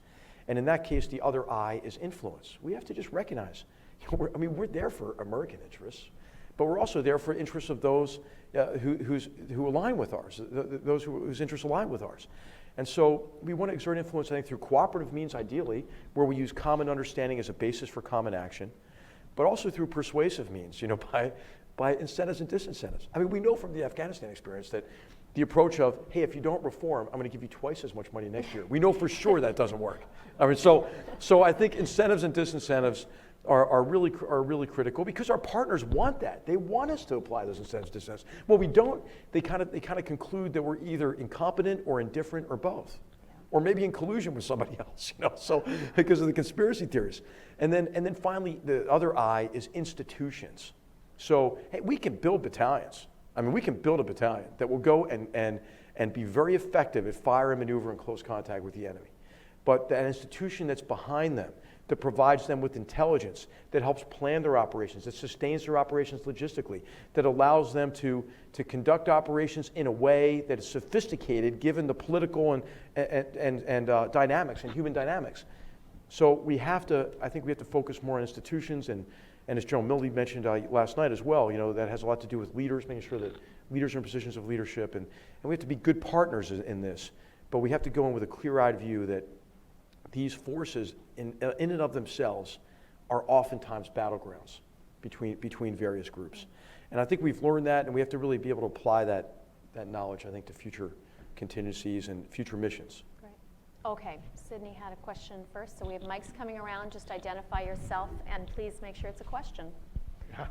And in that case, the other I is influence. We have to just recognize, we're there for American interests, but we're also there for interests of those who align with ours, those whose interests align with ours. And so we want to exert influence, I think, through cooperative means, ideally, where we use common understanding as a basis for common action, but also through persuasive means, by incentives and disincentives. We know from the Afghanistan experience that the approach of, hey, if you don't reform, I'm going to give you twice as much money next year. We know for sure that doesn't work. So I think incentives and disincentives are really critical, because our partners want that. They want us to apply those incentives, disincentives. Well, we don't. They kind of conclude that we're either incompetent or indifferent or both, or maybe in collusion with somebody else. So because of the conspiracy theories. And then finally, the other I is institutions. So hey, we can build battalions. We can build a battalion that will go and be very effective at fire and maneuver in close contact with the enemy. But that institution that's behind them, that provides them with intelligence, that helps plan their operations, that sustains their operations logistically, that allows them to conduct operations in a way that is sophisticated given the political and dynamics and human dynamics. So I think we have to focus more on institutions, and as General Milley mentioned last night as well, that has a lot to do with leaders, making sure that leaders are in positions of leadership, and we have to be good partners in this. But we have to go in with a clear-eyed view that these forces in and of themselves are oftentimes battlegrounds between various groups. And I think we've learned that, and we have to really be able to apply that knowledge, I think, to future contingencies and future missions. Great. Okay, Sydney had a question first, so we have mics coming around. Just identify yourself, and please make sure it's a question. Yeah.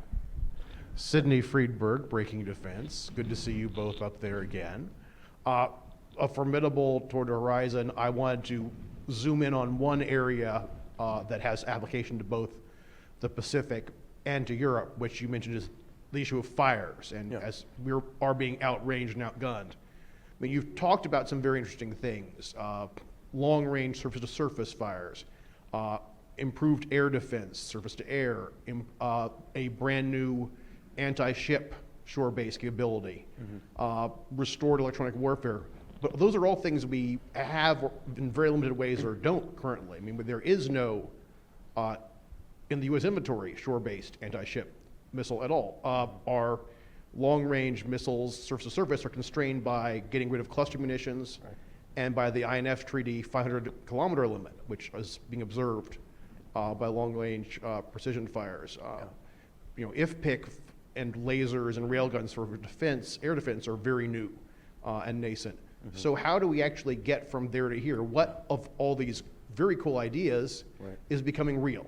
Sydney Friedberg, Breaking Defense. Good to see you both up there again. A formidable toward the horizon. I wanted to zoom in on one area that has application to both the Pacific and to Europe, which you mentioned is the issue of fires, and as we are being outranged and outgunned. You've talked about some very interesting things, long-range surface-to-surface fires, improved air defense, surface to air, a brand new anti-ship shore-based capability, restored electronic warfare. But those are all things we have in very limited ways or don't currently. I mean, there is no, in the U.S. inventory, shore-based anti-ship missile at all. Our long-range missiles, surface-to-surface, are constrained by getting rid of cluster munitions and by the INF Treaty 500-kilometer limit, which is being observed by long-range precision fires. IFPIC and lasers and railguns for defense, air defense, are very new and nascent. So how do we actually get from there to here? What of all these very cool ideas is becoming real?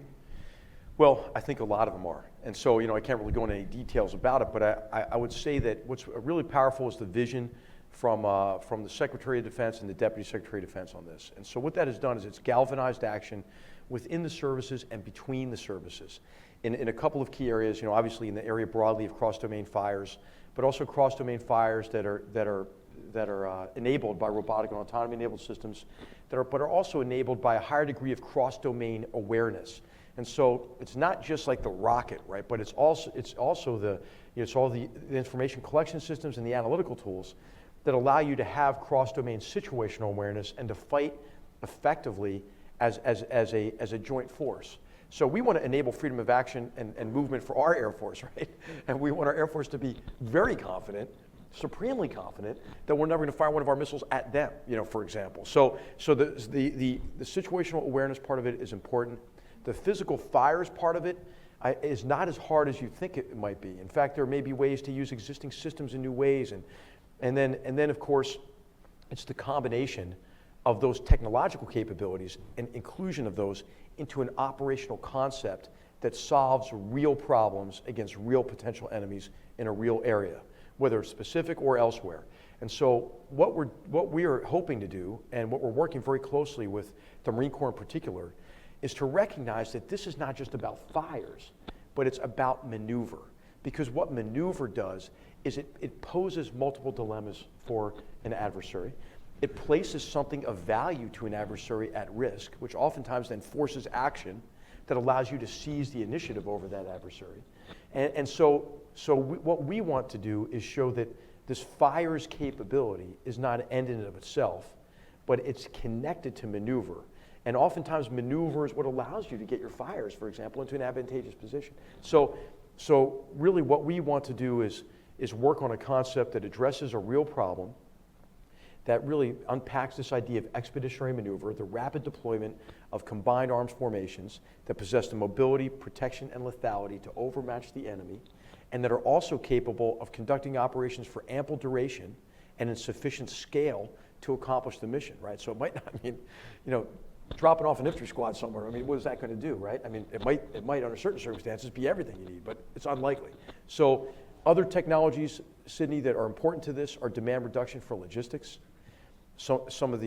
Well, I think a lot of them are. And so, I can't really go into any details about it, but I would say that what's really powerful is the vision from the Secretary of Defense and the Deputy Secretary of Defense on this. And so what that has done is it's galvanized action within the services and between the services in a couple of key areas, obviously in the area broadly of cross-domain fires, but also cross-domain fires that are enabled by robotic and autonomy-enabled systems, but are also enabled by a higher degree of cross-domain awareness. And so it's not just like the rocket, right? But it's also all the information collection systems and the analytical tools that allow you to have cross-domain situational awareness and to fight effectively as a joint force. So we want to enable freedom of action and movement for our Air Force, right? And we want our Air Force to be very confident, supremely confident, that we're never going to fire one of our missiles at them, for example. So the situational awareness part of it is important. The physical fires part of it is not as hard as you think it might be. In fact, there may be ways to use existing systems in new ways. And then of course, it's the combination of those technological capabilities and inclusion of those into an operational concept that solves real problems against real potential enemies in a real area, whether it's specific or elsewhere. And so what we are hoping to do, and what we're working very closely with the Marine Corps in particular, is to recognize that this is not just about fires, but it's about maneuver. Because what maneuver does is it poses multiple dilemmas for an adversary. It places something of value to an adversary at risk, which oftentimes then forces action that allows you to seize the initiative over that adversary. And so what we want to do is show that this fires capability is not an end in and of itself, but it's connected to maneuver. And oftentimes maneuver is what allows you to get your fires, for example, into an advantageous position. So really what we want to do is work on a concept that addresses a real problem, that really unpacks this idea of expeditionary maneuver, the rapid deployment of combined arms formations that possess the mobility, protection, and lethality to overmatch the enemy, and that are also capable of conducting operations for ample duration and in sufficient scale to accomplish the mission, right? So it might not mean, dropping off an infantry squad somewhere. I mean, what is that going to do, right? I mean, it might under certain circumstances be everything you need, but it's unlikely. So other technologies, Sydney, that are important to this are demand reduction for logistics. So some of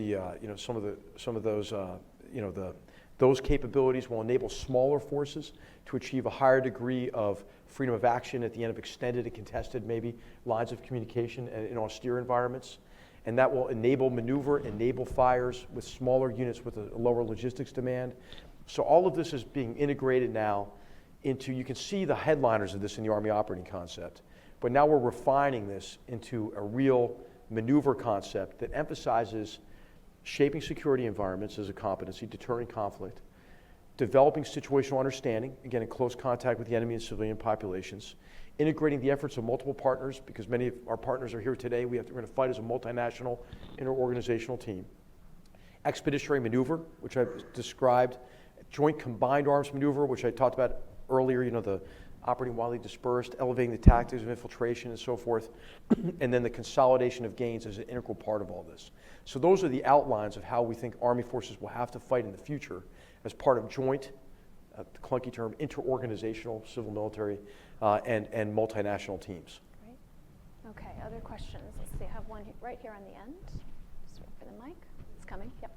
those capabilities will enable smaller forces to achieve a higher degree of freedom of action at the end of extended and contested maybe lines of communication in austere environments. And that will enable maneuver, enable fires with smaller units with a lower logistics demand. So all of this is being integrated now into, you can see the headliners of this in the Army operating concept, but now we're refining this into a real maneuver concept that emphasizes shaping security environments as a competency, deterring conflict, developing situational understanding, again in close contact with the enemy and civilian populations, integrating the efforts of multiple partners, because many of our partners are here today. We're going to fight as a multinational, interorganizational team. Expeditionary maneuver, which I've described. Joint combined arms maneuver, which I talked about earlier, the operating widely dispersed, elevating the tactics of infiltration and so forth. And then the consolidation of gains is an integral part of all this. So those are the outlines of how we think Army forces will have to fight in the future as part of joint, the clunky term, interorganizational, civil military, and multinational teams. Great. Okay, other questions? Let's see, I have one right here on the end. Just wait for the mic. It's coming, yep.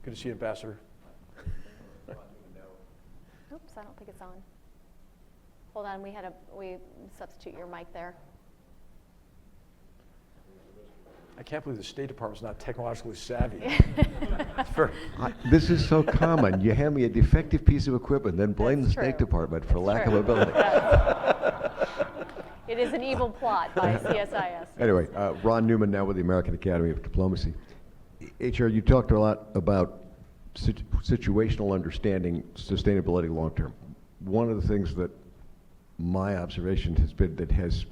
Good to see you, Ambassador. Oops, I don't think it's on. Hold on, we substitute your mic there. I can't believe the State Department's not technologically savvy. This is so common. You hand me a defective piece of equipment, then blame That's the State true. Department for lack of true. ability. It is an evil plot by CSIS. Anyway, Ron Newman now with the American Academy of Diplomacy. HR, you talked a lot about situational understanding, sustainability long term. One of the things that my observation has been that has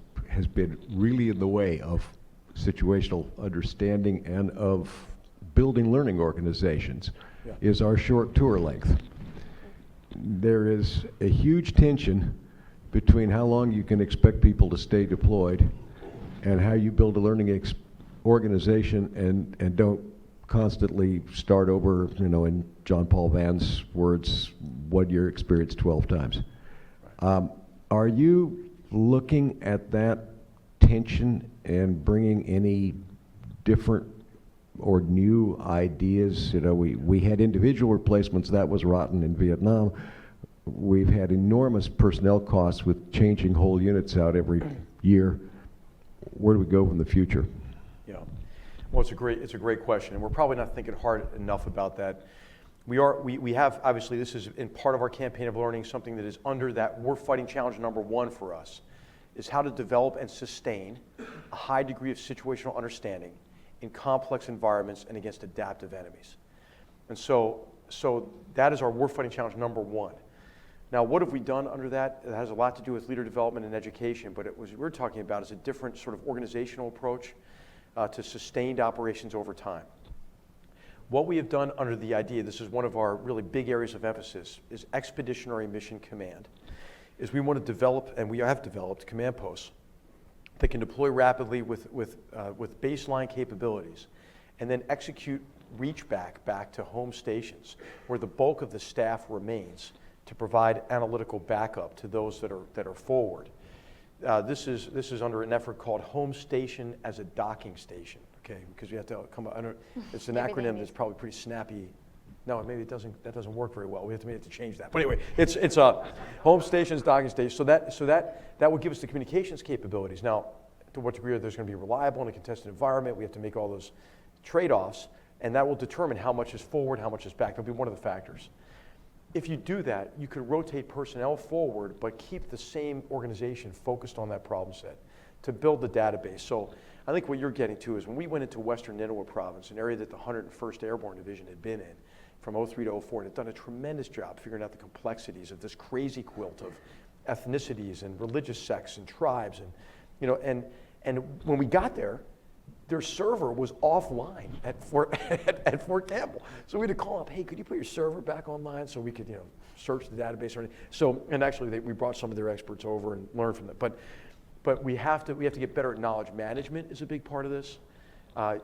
been really in the way of situational understanding and of building learning organizations is our short tour length. There is a huge tension between how long you can expect people to stay deployed and how you build a learning organization and don't constantly start over, in John Paul Van's words, 1 year experience 12 times. Are you looking at that tension and bringing any different or new ideas? We had individual replacements, that was rotten in Vietnam. We've had enormous personnel costs with changing whole units out every year. Where do we go in the future? Yeah, well, it's a great question, and we're probably not thinking hard enough about that. We have, obviously, this is in part of our campaign of learning, something that is under that war fighting challenge number one for us, is how to develop and sustain a high degree of situational understanding in complex environments and against adaptive enemies. And so that is our war fighting challenge number one. Now, what have we done under that? It has a lot to do with leader development and education, but what we're talking about is a different sort of organizational approach to sustained operations over time. What we have done under the idea, this is one of our really big areas of emphasis, is Expeditionary Mission Command, is we want to develop, and we have developed, command posts that can deploy rapidly with baseline capabilities and then execute reach back to home stations where the bulk of the staff remains to provide analytical backup to those that are forward. This is under an effort called Home Station as a Docking Station, okay? Because you have to come under. It's an acronym that's probably pretty snappy. No, maybe that doesn't work very well. We have to change that. But anyway, it's a home stations, docking station. So that would give us the communications capabilities. Now, to what degree there's going to be reliable in a contested environment? We have to make all those trade-offs, and that will determine how much is forward, how much is back. That'll be one of the factors. If you do that, you could rotate personnel forward, but keep the same organization focused on that problem set to build the database. So I think what you're getting to is when we went into Western Nineveh Province, an area that the 101st Airborne Division had been in from 03 to 04, and had done a tremendous job figuring out the complexities of this crazy quilt of ethnicities and religious sects and tribes, and when we got there, their server was offline at Fort Campbell. So we had to call up, hey, could you put your server back online so we could, search the database or anything. So, and actually we brought some of their experts over and learned from them. But we have to get better at knowledge management is a big part of this.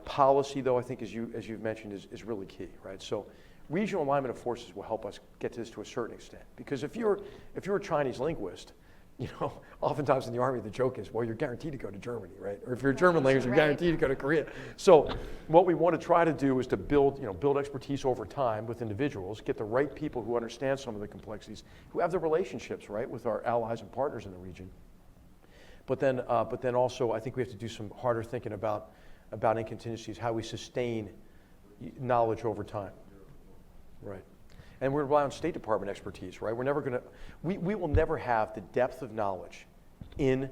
Policy, though, I think as you've mentioned, is really key, right? So regional alignment of forces will help us get to this to a certain extent. Because if you're a Chinese linguist, oftentimes in the Army, the joke is, well, you're guaranteed to go to Germany, right? Or if you're a German language, you're guaranteed to go to Korea. So what we want to try to do is to build expertise over time with individuals, get the right people who understand some of the complexities, who have the relationships, right, with our allies and partners in the region. But then also, I think we have to do some harder thinking about in contingencies, how we sustain knowledge over time, right? And we rely on State Department expertise, right? We're never going to, we will never have the depth of knowledge in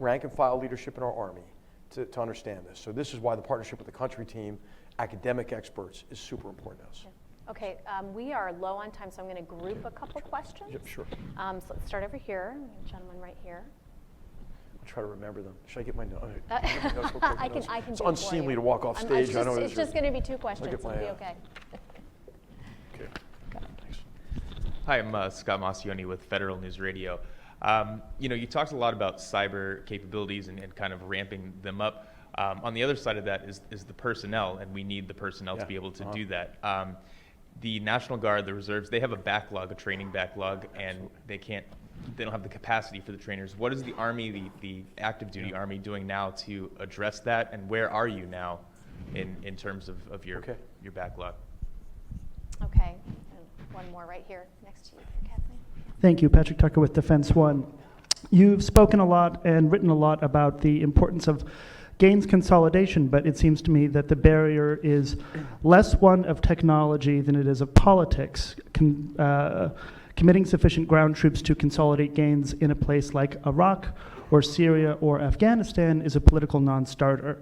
rank and file leadership in our Army to understand this. So this is why the partnership with the country team, academic experts, is super important to us. Okay, we are low on time, so I'm going to group a couple questions. Yep, sure. So let's start over here. Gentleman right here. I'll try to remember them. Should I get my notes? I can It's do it unseemly for you. to walk off stage. It's just going to be 2 questions. Look at It'll my, be okay. Okay. Thanks. Hi, I'm Scott Massioni with Federal News Radio. You talked a lot about cyber capabilities and kind of ramping them up. On the other side of that is the personnel, and we need the personnel to be able to do that. The National Guard, the reserves, they have a backlog, a training backlog, and they don't have the capacity for the trainers. What is the Army, the active duty Army, doing now to address that, and where are you now in terms of your backlog? Okay, and one more right here next to you, Kathleen. Thank you, Patrick Tucker with Defense One. You've spoken a lot and written a lot about the importance of gains consolidation, but it seems to me that the barrier is less one of technology than it is of politics. Committing sufficient ground troops to consolidate gains in a place like Iraq or Syria or Afghanistan is a political non-starter.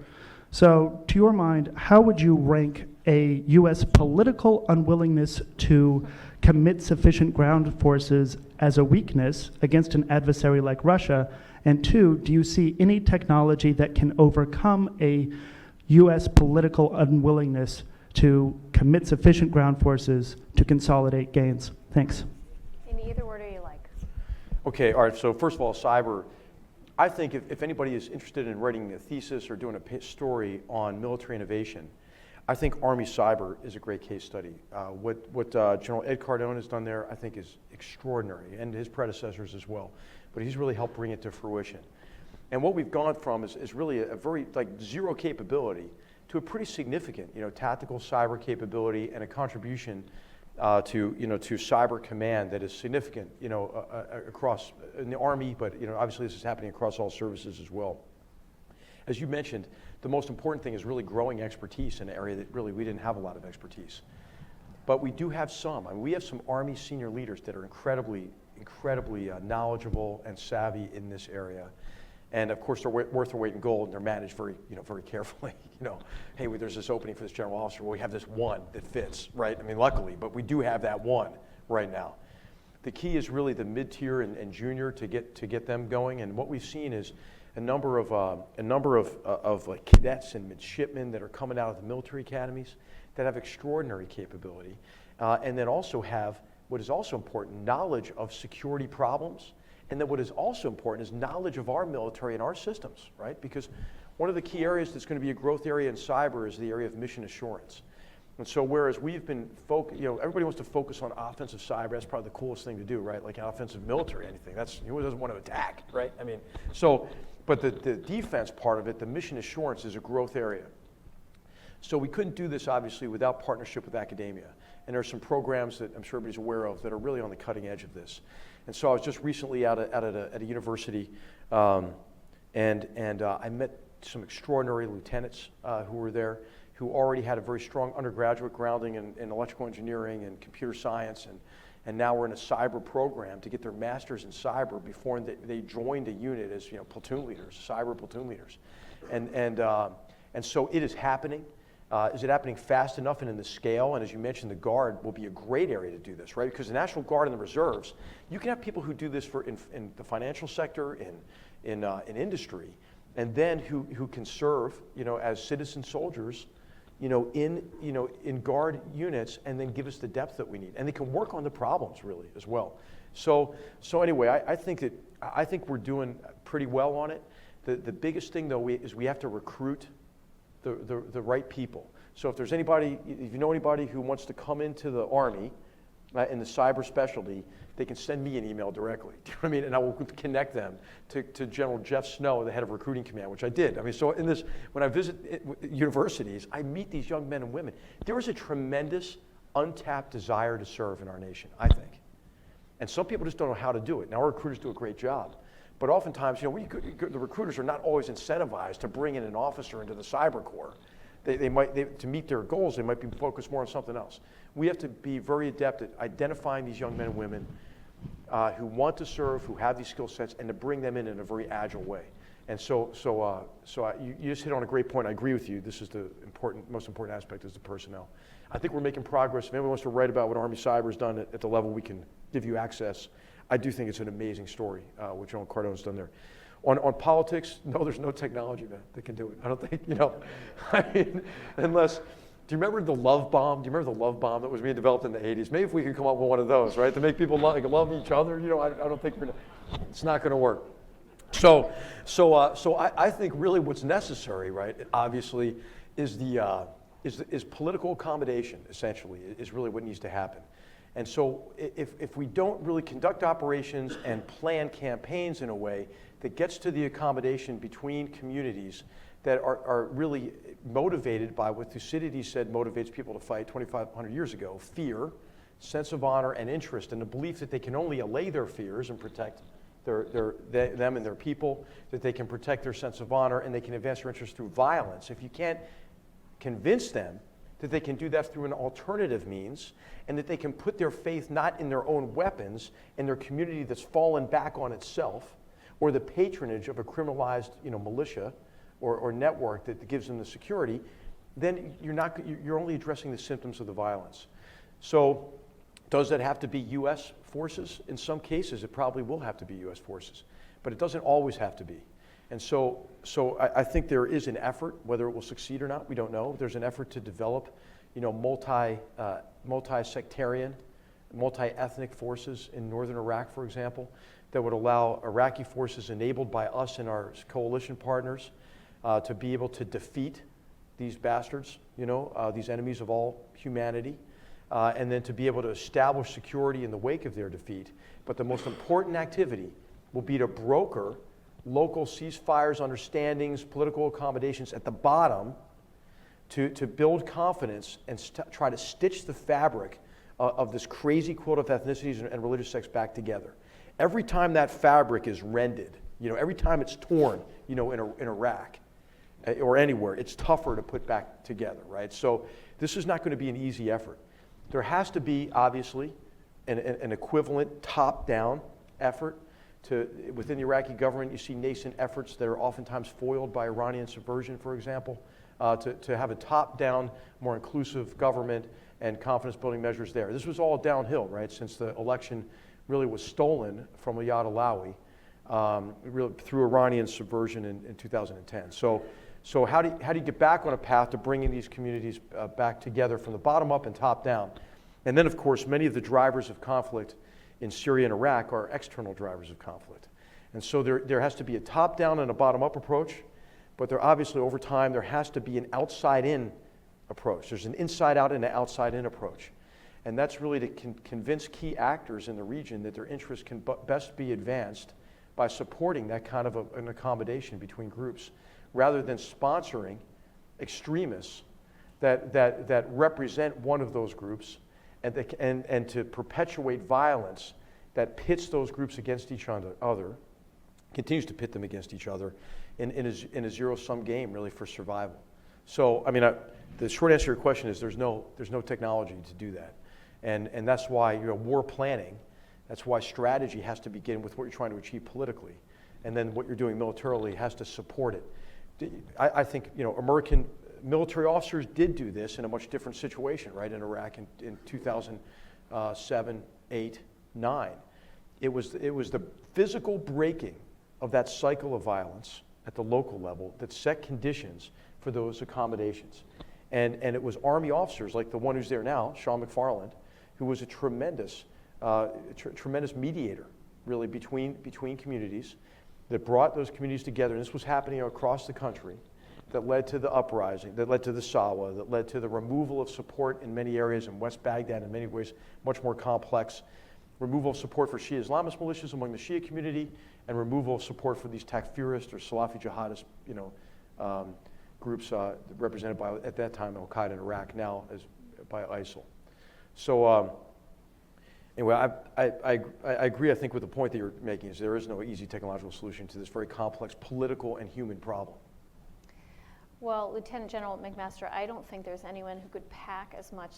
So, to your mind, how would you rank a U.S. political unwillingness to commit sufficient ground forces as a weakness against an adversary like Russia? And two, do you see any technology that can overcome a U.S. political unwillingness to commit sufficient ground forces to consolidate gains? Thanks. In either order you like. Okay, all right, so first of all, cyber. I think if anybody is interested in writing a thesis or doing a story on military innovation, I think Army cyber is a great case study. What General Ed Cardone has done there, I think, is extraordinary, and his predecessors as well. But he's really helped bring it to fruition. And what we've gone from is really a very zero capability to a pretty significant, tactical cyber capability and a contribution to cyber command that is significant, across in the Army, but obviously this is happening across all services as well. As you mentioned, the most important thing is really growing expertise in an area that really we didn't have a lot of expertise. But we do have some. I mean, we have some Army senior leaders that are incredibly knowledgeable and savvy in this area. And of course, they're worth their weight in gold, and they're managed very carefully. Hey, there's this opening for this general officer. Well, we have this one that fits, right? I mean, luckily, but we do have that one right now. The key is really the mid-tier and junior to get them going. And what we've seen is a number of cadets and midshipmen that are coming out of the military academies that have extraordinary capability, and then also have what is also important, knowledge of security problems. And then what is also important is knowledge of our military and our systems, right? Because one of the key areas that's going to be a growth area in cyber is the area of mission assurance. And so whereas we've been everybody wants to focus on offensive cyber, that's probably the coolest thing to do, right? Like offensive military, anything. Who doesn't want to attack, right? I mean, but the defense part of it, the mission assurance is a growth area. So we couldn't do this, obviously, without partnership with academia. And there are some programs that I'm sure everybody's aware of that are really on the cutting edge of this. And so I was just recently out at a university, and I met some extraordinary lieutenants who were there, who already had a very strong undergraduate grounding in electrical engineering and computer science, and now we're in a cyber program to get their masters in cyber before they joined a unit as platoon leaders, cyber platoon leaders, and so it is happening. Is it happening fast enough and in the scale? And as you mentioned, the Guard will be a great area to do this, right? Because the National Guard and the Reserves, you can have people who do this in the financial sector, in industry, and then who can serve, as citizen soldiers, in Guard units, and then give us the depth that we need, and they can work on the problems really as well. So anyway, I think we're doing pretty well on it. The biggest thing though is we have to recruit the right people. So if you know anybody who wants to come into the Army in the cyber specialty, they can send me an email directly. Do you know what I mean? And I will connect them to General Jeff Snow, the head of Recruiting Command, which I did. I mean, so when I visit universities, I meet these young men and women. There is a tremendous untapped desire to serve in our nation, I think. And some people just don't know how to do it. Now, our recruiters do a great job. But oftentimes, the recruiters are not always incentivized to bring in an officer into the cyber corps. To meet their goals, they might be focused more on something else. We have to be very adept at identifying these young men and women who want to serve, who have these skill sets, and to bring them in a very agile way. And so you just hit on a great point. I agree with you. This is the most important aspect is the personnel. I think we're making progress. If anyone wants to write about what Army Cyber has done at the level we can give you access, I do think it's an amazing story, what General Cardone's done there. On politics, no, there's no technology that can do it. I don't think, I mean, unless, do you remember the love bomb? Do you remember the love bomb that was being developed in the 80s? Maybe if we could come up with one of those, right, to make people love each other, I don't think it's not going to work. So I think really what's necessary, right, obviously, is political accommodation, essentially, is really what needs to happen. And so if we don't really conduct operations and plan campaigns in a way that gets to the accommodation between communities that are really motivated by what Thucydides said motivates people to fight 2,500 years ago, fear, sense of honor, and interest, and the belief that they can only allay their fears and protect them and their people, that they can protect their sense of honor, and they can advance their interests through violence. If you can't convince them that they can do that through an alternative means, and that they can put their faith not in their own weapons and their community that's fallen back on itself, or the patronage of a criminalized militia or network that gives them the security, then you're only addressing the symptoms of the violence. So does that have to be U.S. forces? In some cases, it probably will have to be U.S. forces, but it doesn't always have to be. And so I think there is an effort, whether it will succeed or not, we don't know. There's an effort to develop, multi-sectarian, multi-ethnic forces in northern Iraq, for example, that would allow Iraqi forces enabled by us and our coalition partners to be able to defeat these bastards, these enemies of all humanity, and then to be able to establish security in the wake of their defeat. But the most important activity will be to broker local ceasefires, understandings, political accommodations at the bottom to build confidence and try to stitch the fabric of this crazy quilt of ethnicities and religious sects back together. Every time that fabric is rended, every time it's torn, in Iraq or anywhere, it's tougher to put back together, right? So this is not going to be an easy effort. There has to be, obviously, an equivalent top-down effort. Within the Iraqi government, you see nascent efforts that are oftentimes foiled by Iranian subversion, for example, to have a top-down, more inclusive government and confidence-building measures there. This was all downhill, right, since the election really was stolen from Iyad Allawi really through Iranian subversion in 2010. So how do you get back on a path to bringing these communities back together from the bottom up and top down? And then, of course, many of the drivers of conflict in Syria and Iraq are external drivers of conflict. And so there has to be a top-down and a bottom-up approach, but there obviously, over time, there has to be an outside-in approach. There's an inside-out and an outside-in approach. And that's really to convince key actors in the region that their interests can best be advanced by supporting that kind of an accommodation between groups, rather than sponsoring extremists that represent one of those groups, and to perpetuate violence that pits those groups against each other, continues to pit them against each other in a zero-sum game, really, for survival. So, the short answer to your question is there's no technology to do that. And that's why war planning, that's why strategy has to begin with what you're trying to achieve politically. And then what you're doing militarily has to support it. I think American military officers did do this in a much different situation, right, in Iraq in 2007, 8, 9. It was the physical breaking of that cycle of violence at the local level that set conditions for those accommodations. And it was Army officers like the one who's there now, Sean McFarland, who was a tremendous mediator, really, between communities, that brought those communities together. And this was happening across the country, that led to the uprising, that led to the Sawa, that led to the removal of support in many areas in West Baghdad, in many ways much more complex, removal of support for Shia Islamist militias among the Shia community, and removal of support for these Takfirist or Salafi jihadist groups represented by, at that time, Al-Qaeda in Iraq, now by ISIL. So anyway, I agree, I think, with the point that you're making, is there is no easy technological solution to this very complex political and human problem. Well, Lieutenant General McMaster, I don't think there's anyone who could pack as much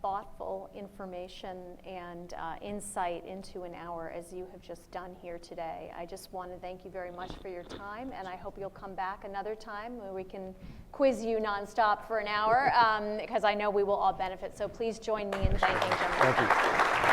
thoughtful information and insight into an hour as you have just done here today. I just want to thank you very much for your time, and I hope you'll come back another time where we can quiz you nonstop for an hour, because I know we will all benefit. So please join me in thanking General McMaster. Thank you.